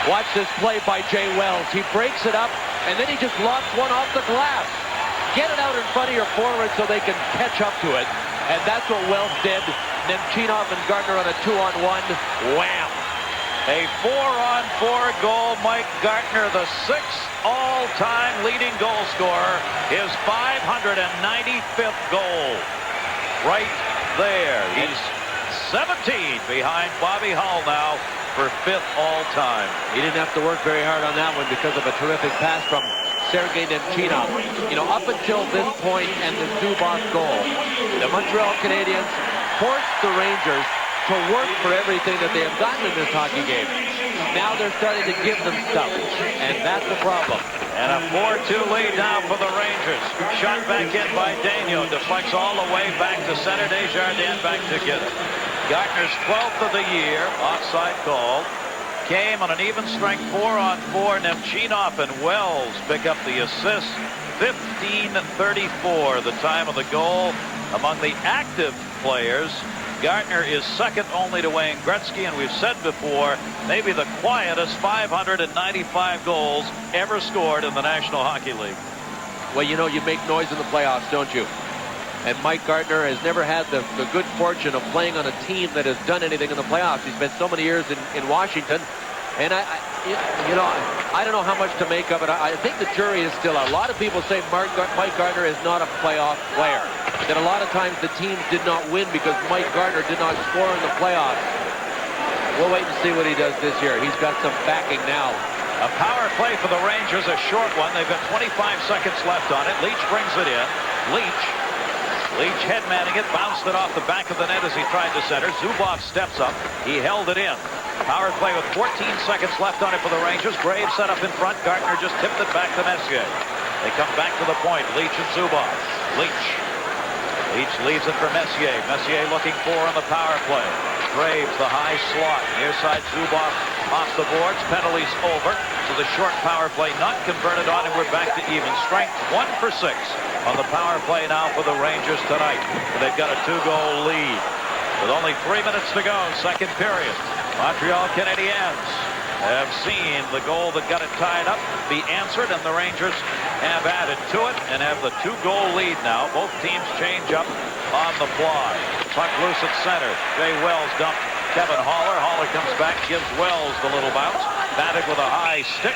Watch this play by Jay Wells. He breaks it up, and then he just lobs one off the glass. Get it out in front of your forward so they can catch up to it. And that's what Wells did. Nemchinov and Gardner on a 2-on-1. Wham! A 4-on-4 goal. Mike Gartner, the 6th all-time leading goal scorer, his 595th goal. Right there. He's 17 behind Bobby Hull now for 5th all-time. He didn't have to work very hard on that one because of a terrific pass from Sergei Nemchinov. You know, up until this point and the Zubov goal, the Montreal Canadiens forced the Rangers to work for everything that they have gotten in this hockey game. Now they're starting to give them stuff, and that's the problem. And a 4-2 lead now for the Rangers. Shot back in by Daigneault. Deflects all the way back to center. Desjardins back to get it. Gartner's 12th of the year. Offside call. Came on an even strength 4-on-4. Nemchinov and Wells pick up the assist. 15:34 the time of the goal. Among the active players, Gartner is second only to Wayne Gretzky, and we've said before, maybe the quietest 595 goals ever scored in the National Hockey League. Well, you know, you make noise in the playoffs, don't you? And Mike Gartner has never had the good fortune of playing on a team that has done anything in the playoffs. He's spent so many years in Washington. And I don't know how much to make of it. I think the jury is still out. A lot of people say Mike Gartner is not a playoff player. That a lot of times the teams did not win because Mike Gartner did not score in the playoffs. We'll wait and see what he does this year. He's got some backing now. A power play for the Rangers, a short one. They've got 25 seconds left on it. Leach brings it in. Leach head-manning it, bounced it off the back of the net as he tried to center. Zubov steps up. He held it in. Power play with 14 seconds left on it for the Rangers. Graves set up in front. Gartner just tipped it back to Messier. They come back to the point. Leach and Zubov. Leach leaves it for Messier. Messier looking for on the power play. Graves, the high slot. Near side, Zubov off the boards. Penalties over. So the short power play not converted on, and we're back to even strength. 1 for 6 on the power play now for the Rangers tonight. They've got a 2-goal lead. With only 3 minutes to go, second period. Montreal Canadiens have seen the goal that got it tied up be answered, and the Rangers have added to it and have the 2-goal lead now. Both teams change up on the fly. Puck loose at center. Jay Wells dumped Kevin Haller. Haller comes back, gives Wells the little bounce. Batted with a high stick.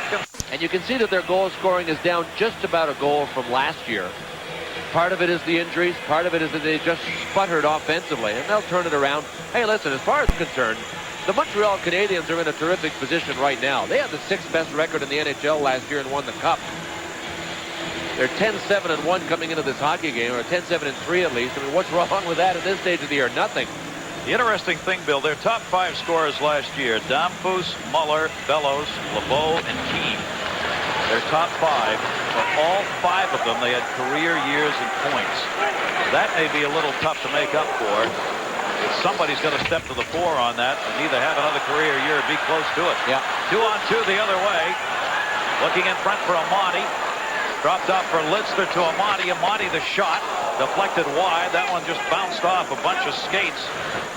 And you can see that their goal scoring is down just about a goal from last year. Part of it is the injuries. Part of it is that they just sputtered offensively, and they'll turn it around. Hey, listen, as far as I'm concerned, the Montreal Canadiens are in a terrific position right now. They had the 6th best record in the NHL last year and won the Cup. They're 10-7-1 coming into this hockey game, or 10-7-3 at least. I mean, what's wrong with that at this stage of the year? Nothing. The interesting thing, Bill, their top 5 scorers last year, Damphus, Muller, Bellows, LeBeau, and Keane. Their top 5, for all 5 of them, they had career years in points. That may be a little tough to make up for. Somebody's going to step to the fore on that and either have another career year or be close to it. Yeah. 2-on-2 the other way. Looking in front for Amati. Dropped off for Lidster to Amati. Amati the shot. Deflected wide. That one just bounced off a bunch of skates.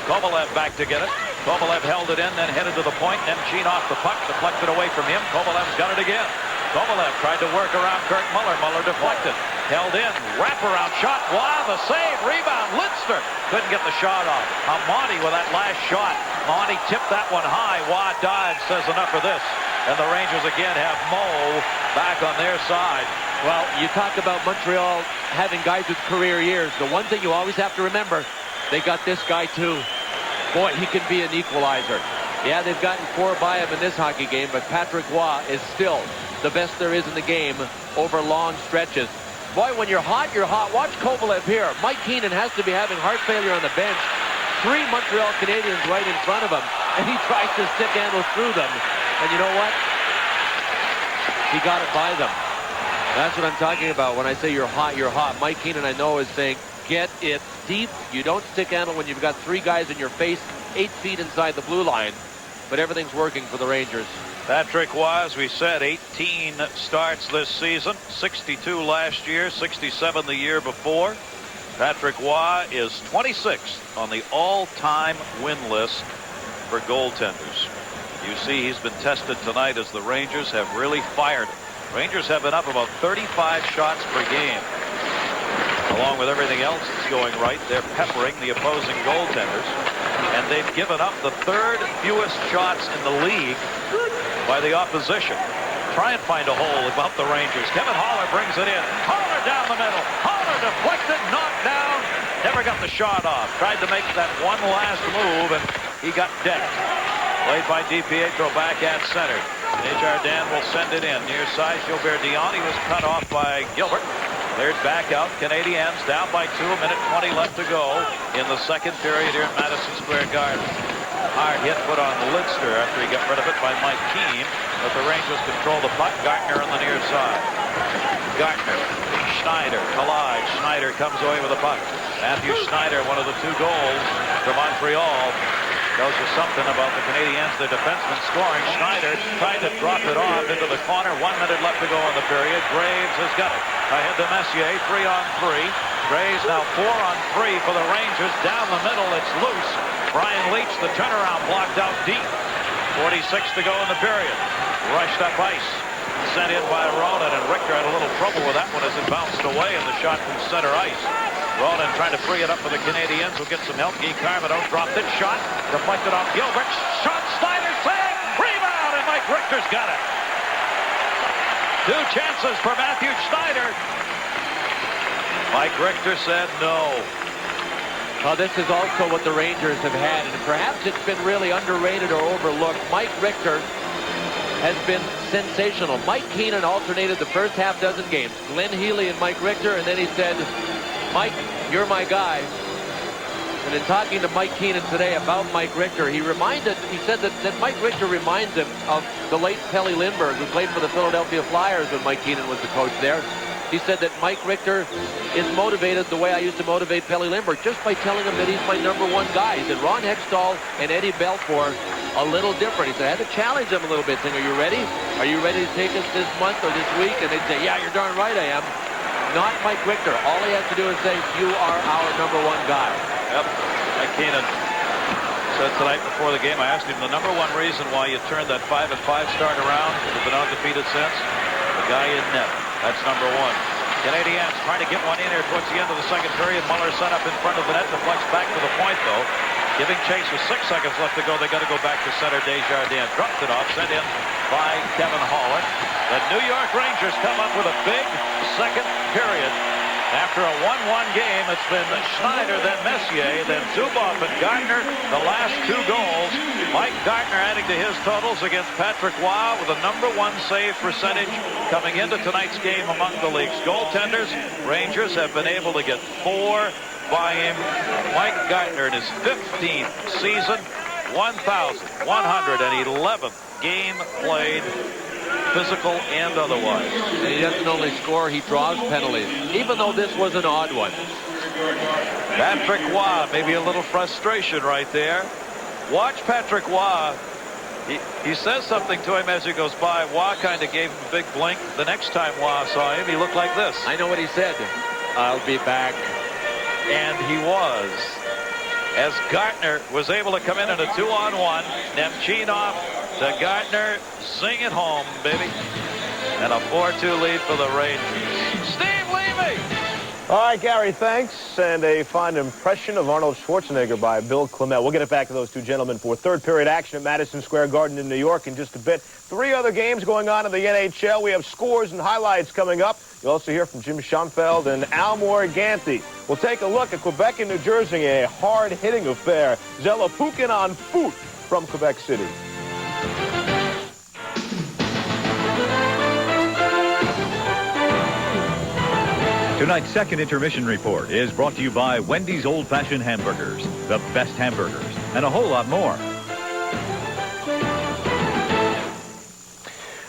Kovalev back to get it. Kovalev held it in, then headed to the point. Nemchinov the puck. Deflected away from him. Kovalev's got it again. Kovalev tried to work around Kurt Muller. Muller deflected. Held in. Wraparound shot. Wow, the save. Rebound. Lidster couldn't get the shot off. Amati with that last shot. Amati tipped that one high. Waugh dives, says enough for this. And the Rangers again have Mo back on their side. Well, you talk about Montreal having guys with career years. The one thing you always have to remember, they got this guy too. Boy, he can be an equalizer. Yeah, they've gotten 4 by him in this hockey game, but Patrick Waugh is still the best there is in the game over long stretches. Boy, when you're hot, you're hot. Watch Kovalev here. Mike Keenan has to be having heart failure on the bench. 3 Montreal Canadiens right in front of him, and he tries to stick handle through them. And you know what? He got it by them. That's what I'm talking about when I say you're hot, you're hot. Mike Keenan, I know, is saying, get it deep. You don't stick handle when you've got 3 guys in your face, 8 feet inside the blue line. But everything's working for the Rangers. Patrick Waugh, as we said, 18 starts this season, 62 last year, 67 the year before. Patrick Waugh is 26th on the all-time win list for goaltenders. You see he's been tested tonight as the Rangers have really fired him. Rangers have been up about 35 shots per game. Along with everything else that's going right, they're peppering the opposing goaltenders. And they've given up the third fewest shots in the league by the opposition. Try and find a hole about the Rangers. Kevin Haller brings it in. Haller down the middle. Haller deflected, knocked down. Never got the shot off. Tried to make that one last move, and he got decked. Played by DiPietro back at center. Desjardins will send it in. Near side, Gilbert Dion. He was cut off by Gilbert. Cleared back out. Canadiens down by 2. A minute 20 left to go in the second period here at Madison Square Garden. Hard hit put on Lidster after he got rid of it by Mike Keane. But the Rangers control the puck. Gartner on the near side. Gartner, Schneider, collide. Schneider comes away with the puck. Matthew Schneider, one of the 2 goals for Montreal. Tells you something about the Canadiens. Their defenseman scoring. Schneider tried to drop it off into the corner. 1 minute left to go in the period. Graves has got it. Ahead to Messier. 3-on-3. Graves now 4-on-3 for the Rangers. Down the middle, it's loose. Brian Leetch, the turnaround, blocked out deep. 46 to go in the period. Rushed up ice. Sent in by Ronan, and Richter had a little trouble with that one as it bounced away in the shot from center ice. Ronan trying to free it up for the Canadiens. Will get some help. Guy Carmino dropped it. Shot. Deflected off Gilbert. Shot. Snyder save. Rebound, and Mike Richter's got it. 2 chances for Matthew Schneider. Mike Richter said no. Well, this is also what the Rangers have had, and perhaps it's been really underrated or overlooked. Mike Richter has been sensational. Mike Keenan alternated the first half dozen games. Glenn Healy and Mike Richter, and then he said, Mike, you're my guy. And in talking to Mike Keenan today about Mike Richter, he said that Mike Richter reminds him of the late Pelle Lindbergh, who played for the Philadelphia Flyers when Mike Keenan was the coach there. He said that Mike Richter is motivated the way I used to motivate Pelle Lindbergh, just by telling him that he's my #1 guy. He said Ron Hextall and Eddie Belfour a little different. He said I had to challenge them a little bit, saying, are you ready? Are you ready to take us this month or this week? And they'd say, yeah, you're darn right I am. Not Mike Richter. All he has to do is say, you are our #1 guy. Yep. Mike Keenan said tonight before the game, I asked him the #1 reason why you turned that 5-5 start around, have been undefeated since, the guy in net. That's #1. Canadiens trying to get one in here towards the end of the second period. Muller set up in front of the net, deflects back to the point though. Giving chase with 6 seconds left to go. They got to go back to center. Desjardins dropped it off, sent in by Kevin Haller. The New York Rangers come up with a big second period. After a 1-1 game, it's been Schneider, then Messier, then Zubov and Gardner. The last 2 goals. Mike Gardner adding to his totals against Patrick Waugh with a #1 save percentage coming into tonight's game among the league's goaltenders. Rangers have been able to get 4 by him. Mike Gardner in his 15th season, 1,111th game played, physical and otherwise. And he doesn't only score, he draws penalties, even though this was an odd one. Patrick Waugh, maybe a little frustration right there. Watch Patrick Waugh. He says something to him as he goes by. Waugh kind of gave him a big blink. The next time Waugh saw him, he looked like this. I know what he said. I'll be back. And he was. As Gartner was able to come in a 2-on-1. Nemchinov to Gartner. Zing it home, baby. And a 4-2 lead for the Rangers. Steve Levy! All right, Gary, thanks. And a fine impression of Arnold Schwarzenegger by Bill Clement. We'll get it back to those 2 gentlemen for third period action at Madison Square Garden in New York in just a bit. 3 other games going on in the NHL. We have scores and highlights coming up. You'll also hear from Jim Schoenfeld and Al Morganti. We'll take a look at Quebec and New Jersey, a hard-hitting affair. Zelapukin on foot from Quebec City. Tonight's second intermission report is brought to you by Wendy's Old Fashioned Hamburgers, the best hamburgers, and a whole lot more.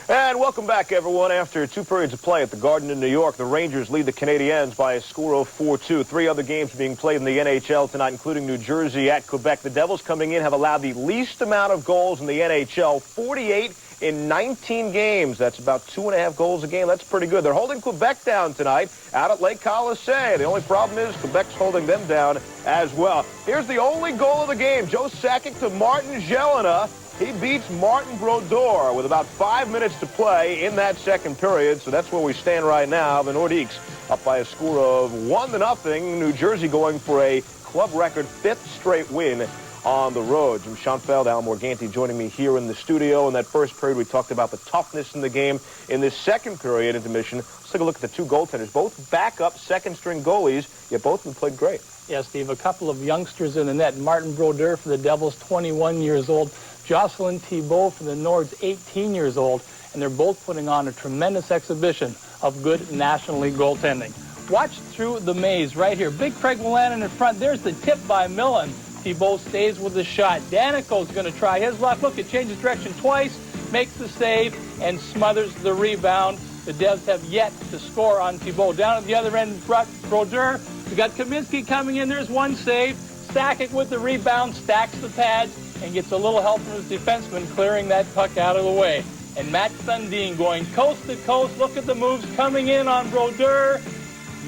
And welcome back, everyone. After 2 periods of play at the Garden in New York, the Rangers lead the Canadiens by a score of 4-2. 3 other games being played in the NHL tonight, including New Jersey at Quebec. The Devils coming in have allowed the least amount of goals in the NHL, 48 in 19 games. That's about 2.5 goals a game. That's pretty good. They're holding Quebec down tonight out at Lake Colisée. The only problem is Quebec's holding them down as well. Here's the only goal of the game. Joe Sakic to Martin Jelena. He beats Martin Brodeur with about 5 minutes to play in that second period. So that's where we stand right now. The Nordiques up by a score of 1-0. New Jersey going for a club record 5th straight win on the road. Jim Schoenfeld, Al Morganti joining me here in the studio. In that first period, we talked about the toughness in the game. In this second period, intermission, let's take a look at the two goaltenders. Both backup second-string goalies, yet both of them played great. Yeah, Steve, a couple of youngsters in the net. Martin Brodeur for the Devils, 21 years old. Jocelyn Thibault for the Nords, 18 years old. And they're both putting on a tremendous exhibition of good National League goaltending. Watch through the maze right here. Big Craig Wolanin in front. There's the tip by Millen. Thibault stays with the shot. Danico's going to try his luck. Look, it changes direction twice, makes the save, and smothers the rebound. The Devs have yet to score on Thibault. Down at the other end, Brodeur. We got Kaminsky coming in. There's one save. Sakic with the rebound, stacks the pads, and gets a little help from his defenseman clearing that puck out of the way. And Matt Sundin going coast to coast. Look at the moves coming in on Brodeur.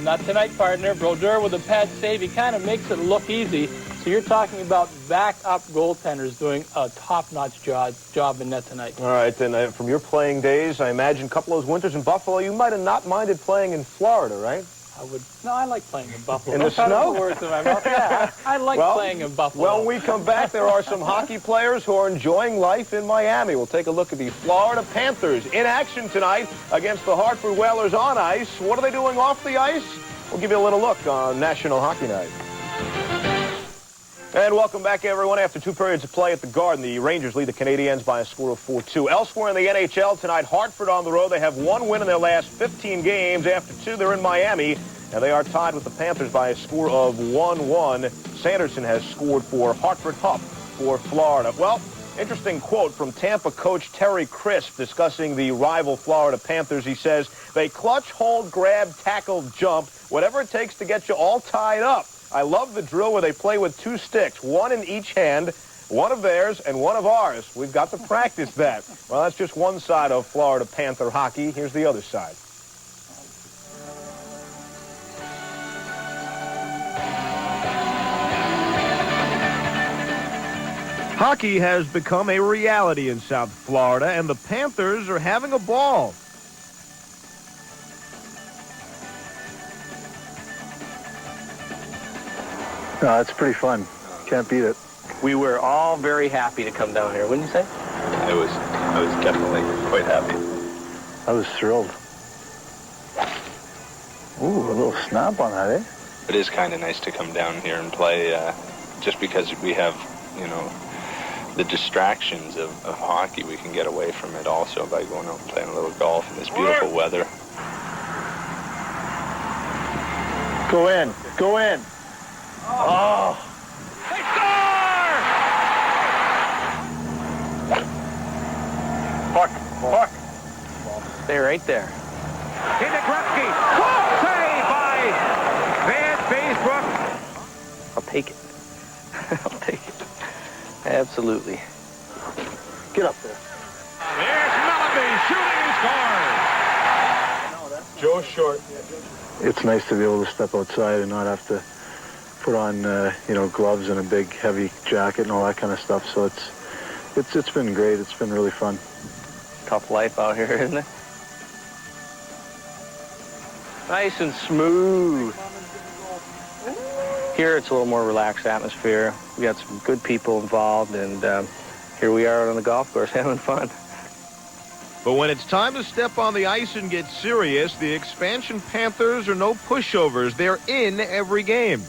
Not tonight, partner. Brodeur with a pad save. He kind of makes it look easy. So you're talking about backup goaltenders doing a top-notch job in net tonight. All right, and from your playing days, I imagine a couple of those winters in Buffalo, you might have not minded playing in Florida, right? I like playing in Buffalo. In the snow? Words in my mouth. Yeah, I like playing in Buffalo. When we come back, there are some hockey players who are enjoying life in Miami. We'll take a look at the Florida Panthers in action tonight against the Hartford Whalers on ice. What are they doing off the ice? We'll give you a little look on National Hockey Night. And welcome back, everyone. After two periods of play at the Garden, the Rangers lead the Canadiens by a score of 4-2. Elsewhere in the NHL tonight, Hartford on the road. They have one win in their last 15 games. After two, they're in Miami, and they are tied with the Panthers by a score of 1-1. Sanderson has scored for Hartford, Huff for Florida. Well, interesting quote from Tampa coach Terry Crisp discussing the rival Florida Panthers. He says, they clutch, hold, grab, tackle, jump, whatever it takes to get you all tied up. I love the drill where they play with two sticks, one in each hand, one of theirs and one of ours. We've got to practice that. Well, that's just one side of Florida Panther hockey. Here's the other side. Hockey has become a reality in South Florida, and the Panthers are having a ball. No, it's pretty fun. Can't beat it. We were all very happy to come down here, wouldn't you say? I was definitely quite happy. I was thrilled. Ooh, a little snap on that, eh? It is kind of nice to come down here and play just because we have, you know, the distractions of hockey. We can get away from it also by going out and playing a little golf in this beautiful weather. Go in. Go in. Oh. They score! Puck. Stay right there. Into Gretzky. Oh, save by Van Beesbrook. I'll take it. I'll take it. Absolutely. Get up there. There's Mellanby shooting and scores. Joe Short. It's nice to be able to step outside and not have to put on, you know, gloves and a big, heavy jacket and all that kind of stuff. So it's been great. It's been really fun. Tough life out here, isn't it? Nice and smooth. Here it's a little more relaxed atmosphere. We got some good people involved, and here we are on the golf course having fun. But when it's time to step on the ice and get serious, the expansion Panthers are no pushovers. They're in every game.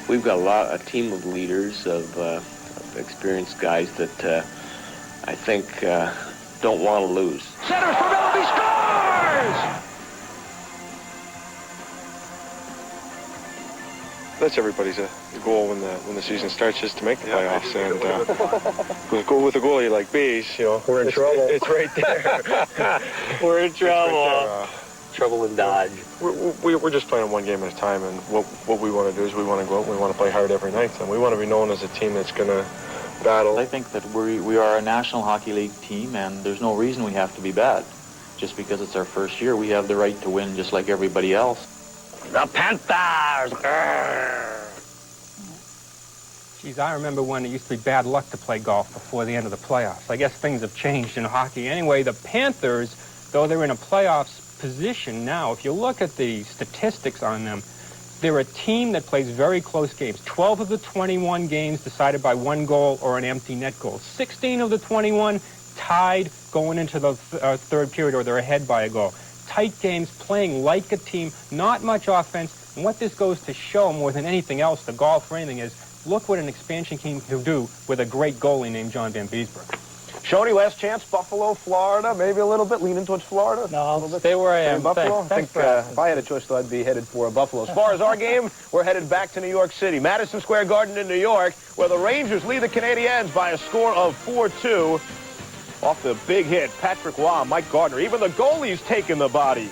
We've got a team of leaders, of experienced guys that I think don't want to lose. Centers for Mellanby, scores! That's everybody's goal when the season starts, just to make the playoffs. And with a goalie like Bees, you know, we're in trouble. It's right there. We're in trouble. Right there, trouble in Dodge. We're just playing one game at a time, and what we want to do is we want to go out and we want to play hard every night, and we want to be known as a team that's going to battle. I think that we are a National Hockey League team, and there's no reason we have to be bad. Just because it's our first year, we have the right to win just like everybody else. The Panthers! Geez, I remember when it used to be bad luck to play golf before the end of the playoffs. I guess things have changed in hockey. Anyway, the Panthers, though they're in a playoffs position now, if you look at the statistics on them, they're a team that plays very close games. 12 of the 21 games decided by 1 goal or an empty net goal. 16 of the 21 tied going into the third period, or they're ahead by a goal. Tight games, playing like a team, not much offense. And what this goes to show more than anything else, the golf or anything, is look what an expansion team can do with a great goalie named John Van Beesbroek. Shoney, last chance, Buffalo, Florida, maybe a little bit leaning towards Florida. No, I'll stay where I am. Buffalo. Thanks if I had a choice, though, I'd be headed for Buffalo. As far as our game, we're headed back to New York City. Madison Square Garden in New York, where the Rangers lead the Canadiens by a score of 4-2. Off the big hit, Patrick Waugh, Mike Gardner. Even the goalie's taking the body.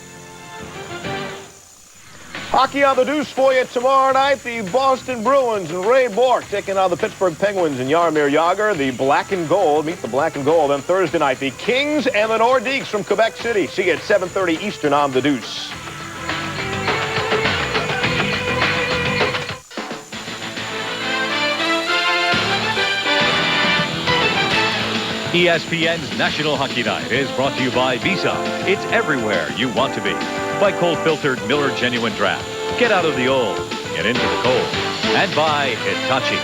Hockey on the Deuce for you tomorrow night. The Boston Bruins and Ray Bourque taking on the Pittsburgh Penguins and Jaromir Jagr. The black and gold meet the black and gold. Then Thursday night, the Kings and the Nordiques from Quebec City. See you at 7:30 Eastern on the Deuce. ESPN's National Hockey Night is brought to you by Visa. It's everywhere you want to be. By cold-filtered Miller Genuine Draft. Get out of the old, get into the cold. And by Hitachi.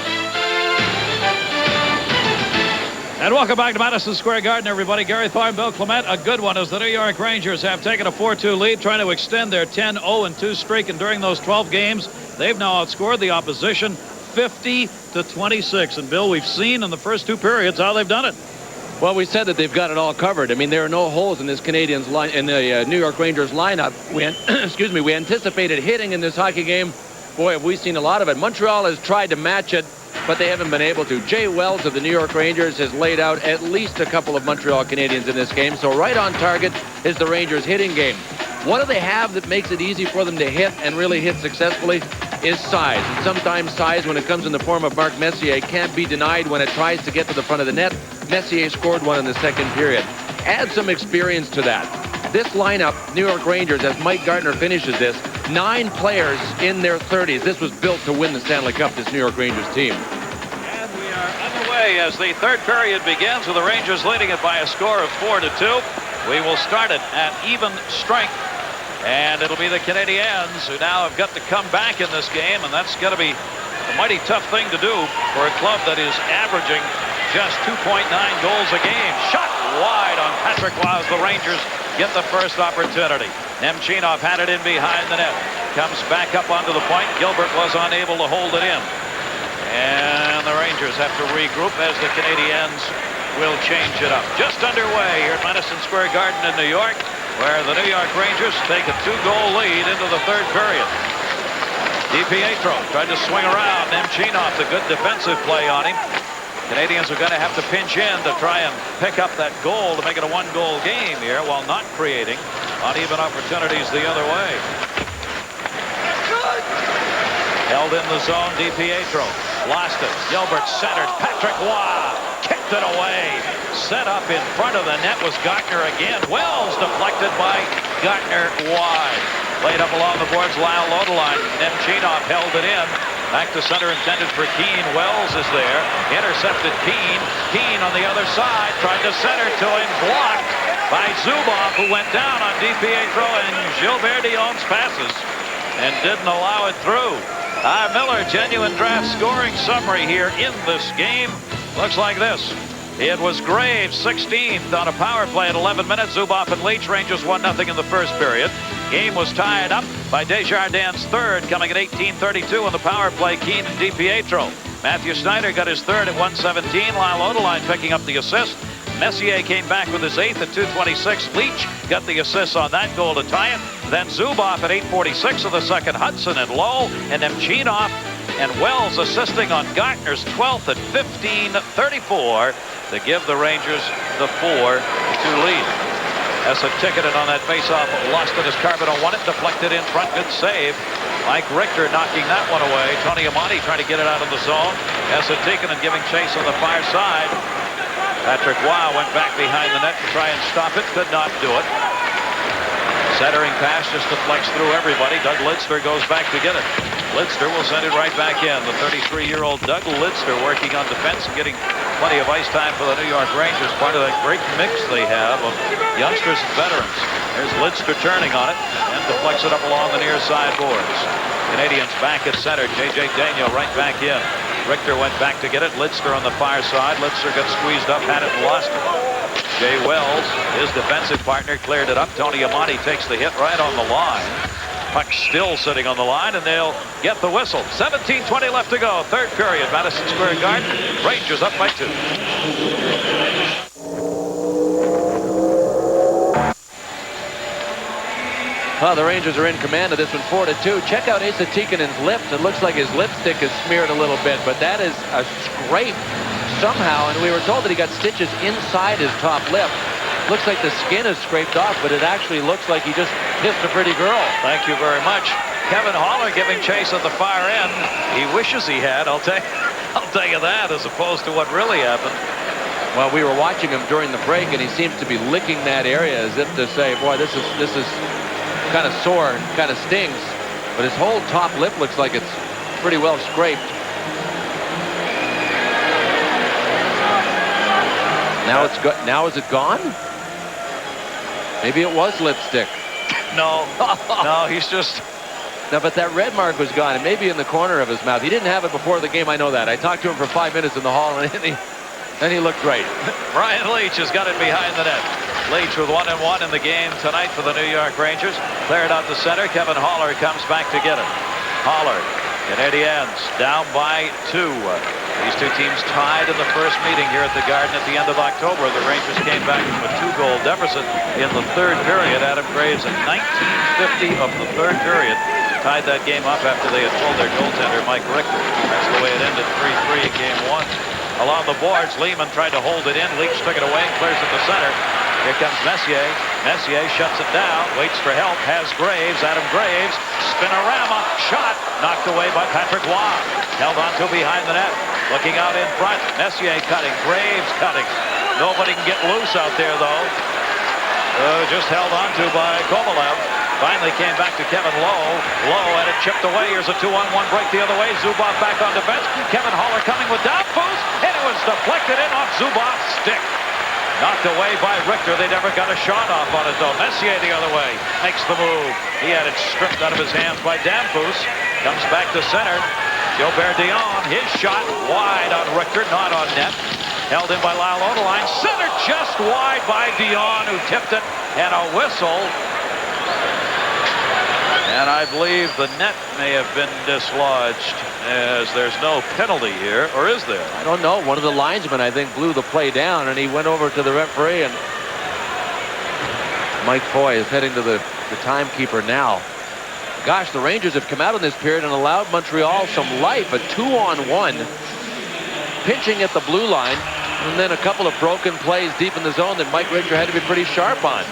And welcome back to Madison Square Garden, everybody. Gary Thorne, Bill Clement. A good one as the New York Rangers have taken a 4-2 lead, trying to extend their 10-0-2 streak. And during those 12 games, they've now outscored the opposition 50-26. And, Bill, we've seen in the first 2 periods how they've done it. Well, we said that they've got it all covered. I mean, there are no holes in this Canadiens line, in the New York Rangers lineup. We anticipated hitting in this hockey game. Boy, have we seen a lot of it. Montreal has tried to match it, but they haven't been able to. Jay Wells of the New York Rangers has laid out at least a couple of Montreal Canadiens in this game. So right on target is the Rangers hitting game. What do they have that makes it easy for them to hit and really hit successfully is size. And sometimes size, when it comes in the form of Mark Messier, can't be denied when it tries to get to the front of the net. Messier scored one in the second period. Add some experience to that. This lineup, New York Rangers, as Mike Gardner finishes this, 9 players in their 30s. This was built to win the Stanley Cup, this New York Rangers team. And we are underway as the third period begins with the Rangers leading it by a score of 4-2. We will start it at even strength. And it'll be the Canadiens who now have got to come back in this game, and that's going to be a mighty tough thing to do for a club that is averaging just 2.9 goals a game. Shot wide on Patrick Waugh as the Rangers get the first opportunity. Nemchinov had it in behind the net. Comes back up onto the point. Gilbert was unable to hold it in. And the Rangers have to regroup as the Canadiens will change it up. Just underway here at Madison Square Garden in New York, where the New York Rangers take a 2-goal lead into the third period. DiPietro tried to swing around. Nemchinov, a good defensive play on him. Canadiens are going to have to pinch in to try and pick up that goal to make it a 1-goal game here while not creating uneven opportunities the other way. Held in the zone, DiPietro lost it. Gilbert centered. Patrick Waugh kicked it away. Set up in front of the net was Gardner again. Wells deflected by Gardner wide. Played up along the boards, Lyle Lodeline. Nemchinov held it in. Back to center intended for Keane. Wells is there. Intercepted Keane. Keane on the other side. Tried to center to him. Blocked by Zubov, who went down on DiPietro and Gilbert Dionne's passes and didn't allow it through. Miller, genuine draft scoring summary here in this game. Looks like this. It was Graves, 16th on a power play at 11 minutes. Zubov and Leach. Rangers 1-0 in the first period. Game was tied up by Desjardins' third, coming at 18:32 on the power play. Keane and DiPietro. Matthew Snyder got his third at 1:17. Lyle Odeline picking up the assist. Messier came back with his 8th at 2:26. Leach got the assist on that goal to tie it. Then Zubov at 8:46 of the second. Hudson and Lowe, and Nemchinov and Wells assisting on Gardner's 12th at 15:34 to give the Rangers the 4-2 lead. Essa ticketed on that faceoff, lost it as Carbonneau won it, deflected in front, good save. Mike Richter knocking that one away. Tony Amonte trying to get it out of the zone. Essa Tikkanen giving chase on the far side. Patrick Waugh went back behind the net to try and stop it, could not do it. Centering pass just deflects through everybody. Doug Lidster goes back to get it. Lidster will send it right back in. The 33-year-old Doug Lidster working on defense and getting plenty of ice time for the New York Rangers. Part of that great mix they have of youngsters and veterans. There's Lidster turning on it and deflects it up along the near side boards. Canadiens back at center. J.J. Daniel right back in. Richter went back to get it. Lidster on the far side. Lidster got squeezed up, had it and lost it. Jay Wells, his defensive partner, cleared it up. Tony Amonte takes the hit right on the line. Puck still sitting on the line, and they'll get the whistle. 17:20 left to go. Third period, Madison Square Garden. Rangers up by 2. Well, the Rangers are in command of this one, 4-2. Check out Esa Tikanen's lips. It looks like his lipstick is smeared a little bit, but that is a scrape somehow, and we were told that he got stitches inside his top lip. Looks like the skin is scraped off, but it actually looks like he just kissed a pretty girl. Thank you very much. Kevin Haller giving chase at the far end. He wishes he had, I'll tell you that, as opposed to what really happened. Well, we were watching him during the break, and he seems to be licking that area as if to say, boy, this is kind of sore and kind of stings. But his whole top lip looks like it's pretty well scraped. Now is it gone? Maybe it was lipstick. No, no, he's just... No, but that red mark was gone. It may be in the corner of his mouth. He didn't have it before the game, I know that. I talked to him for 5 minutes in the hall, and he looked great. Brian Leach has got it behind the net. Leach with 1-1 in the game tonight for the New York Rangers. Cleared out the center. Kevin Haller comes back to get it. Haller, Canadiens down by 2. These two teams tied in the first meeting here at the Garden at the end of October. The Rangers came back from a 2-goal deficit in the third period. Adam Graves at 19:50 of the third period tied that game up after they had pulled their goaltender, Mike Richter. That's the way it ended, 3-3 in game 1. Along the boards, Lehman tried to hold it in. Leach took it away and clears it to center. Here comes Messier. Messier shuts it down, waits for help, has Graves. Adam Graves, spinorama, shot, knocked away by Patrick Waugh. Held onto behind the net. Looking out in front, Messier cutting, Graves cutting. Nobody can get loose out there, though. Just held onto by Kovalev. Finally came back to Kevin Lowe. Lowe had it chipped away. Here's a 2-on-1 break the other way. Zubov back on defense. Kevin Haller coming with down boost, and it was deflected in off Zubov's stick. Knocked away by Richter. They never got a shot off on it, though. Messier the other way makes the move. He had it stripped out of his hands by Damphus. Comes back to center. Gilbert Dion, his shot wide on Richter, not on net. Held in by Lyle Odeline. Center just wide by Dion, who tipped it, and a whistle. And I believe the net may have been dislodged, as there's no penalty here, or is there? I don't know. One of the linesmen, I think, blew the play down, and he went over to the referee, and Mike Foy is heading to the timekeeper now. Gosh, the Rangers have come out in this period and allowed Montreal some life. A 2-on-1, pinching at the blue line, and then a couple of broken plays deep in the zone that Mike Richter had to be pretty sharp on.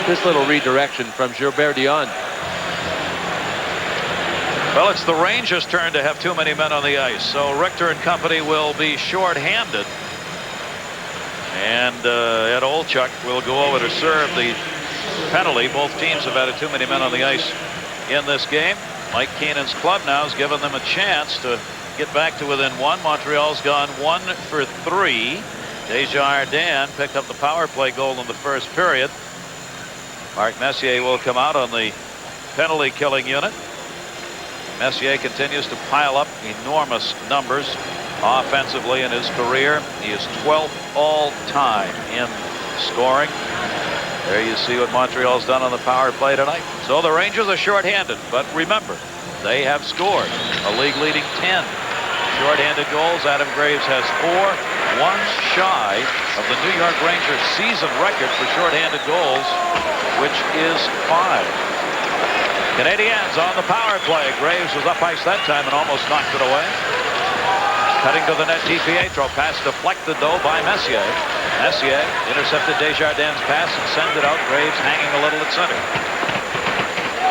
This little redirection from Gilbert Dion. Well, it's the Rangers' turn to have too many men on the ice, so Richter and company will be short-handed. And Ed Olchuk will go over to serve the penalty. Both teams have had too many men on the ice in this game. Mike Keenan's club now has given them a chance to get back to within 1. Montreal's gone 1 for 3. Desjardins picked up the power play goal in the first period. Mark Messier will come out on the penalty killing unit. Messier continues to pile up enormous numbers offensively in his career. He is 12th all-time in scoring. There you see what Montreal's done on the power play tonight. So the Rangers are shorthanded, but remember, they have scored a league-leading 10 shorthanded goals. Adam Graves has 4, one shy of the New York Rangers season record for shorthanded goals, which is 5. Canadiens on the power play. Graves was up ice that time and almost knocked it away. Cutting to the net, DiPietro. Pass deflected, though, by Messier. Messier intercepted Desjardins' pass and sends it out. Graves hanging a little at center.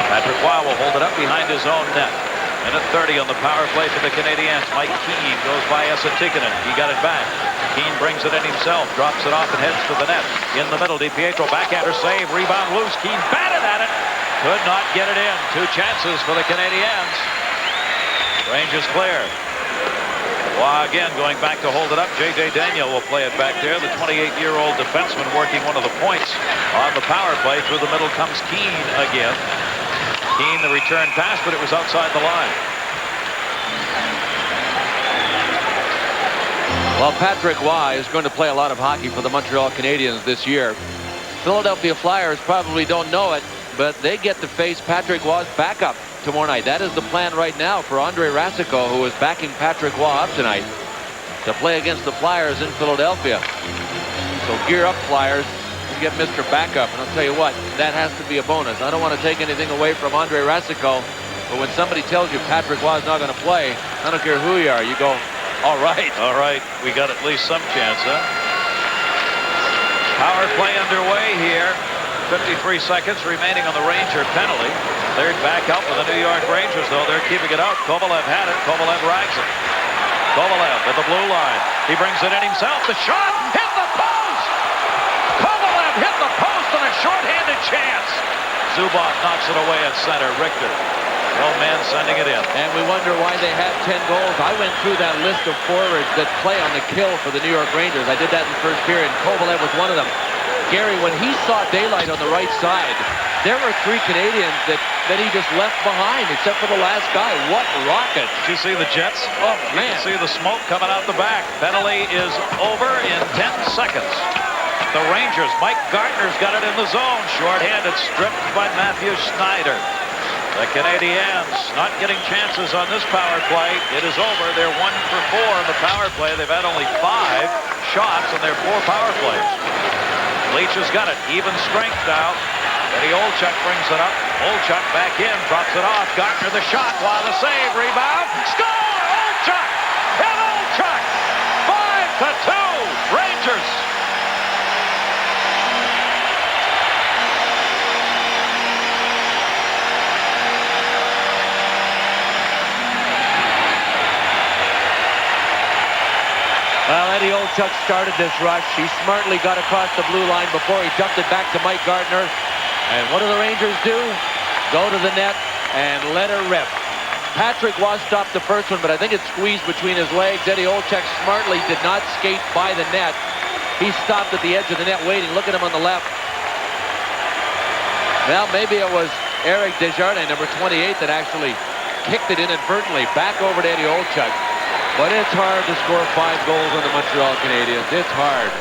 Patrick Roy will hold it up behind his own net. Minute 30 on the power play for the Canadiens. Mike Keane goes by Esa Tikkanen. He got it back. Keane brings it in himself, drops it off and heads to the net. In the middle, DiPietro backhander save, rebound loose. Keane batted at it, Could not get it in. 2 chances for the Canadiens. Rangers clear. Waugh again going back to hold it up. J.J. Daniel will play it back there. The 28-year-old defenseman working one of the points on the power play. Through the middle comes Keane again. Keane the return pass, but it was outside the line. Well, Patrick Waugh is going to play a lot of hockey for the Montreal Canadiens this year. Philadelphia Flyers probably don't know it, but they get to face Patrick Waugh's backup tomorrow night. That is the plan right now for Andre Rasico, who is backing Patrick Waugh up tonight to play against the Flyers in Philadelphia. So gear up, Flyers, and get Mr. Backup. And I'll tell you what, that has to be a bonus. I don't want to take anything away from Andre Rasico, but when somebody tells you Patrick Waugh is not going to play, I don't care who you are, you go, all right. All right, we got at least some chance, huh? Power play underway here. 53 seconds remaining on the Ranger penalty. Cleared back out for the New York Rangers, though. They're keeping it out. Kovalev had it. Kovalev rags it. Kovalev at the blue line. He brings it in himself. The shot hit the post. Kovalev hit the post on a shorthanded chance. Zubov knocks it away at center. Richter, no man sending it in. And we wonder why they had 10 goals. I went through that list of forwards that play on the kill for the New York Rangers. I did that in the first period. Kovalev was one of them. Gary, when he saw daylight on the right side, there were 3 Canadians that he just left behind, except for the last guy. What rockets. Did you see the Jets? Oh, man. You can see the smoke coming out the back. Penalty is over in 10 seconds. The Rangers, Mike Gartner's got it in the zone. Short-handed, stripped by Matthew Snyder. The Canadiens not getting chances on this power play. It is over. They're 1 for 4 on the power play. They've had only 5 shots on their 4 power plays. Leach has got it. Even strength now. Eddie Olchuk brings it up. Olchuk back in. Drops it off. Gartner the shot. While the save. Rebound. Score! Olchuk! And Olchuk! 5-2. Rangers. Well, Eddie Olchuk started this rush. He smartly got across the blue line before he dumped it back to Mike Gartner. And what do the Rangers do? Go to the net and let her rip. Patrick Waugh stopped the first one, but I think it squeezed between his legs. Eddie Olchuk smartly did not skate by the net. He stopped at the edge of the net waiting. Look at him on the left. Well, maybe it was Eric Desjardins, number 28, that actually kicked it inadvertently back over to Eddie Olchuk. But it's hard to score 5 goals on the Montreal Canadiens. It's hard.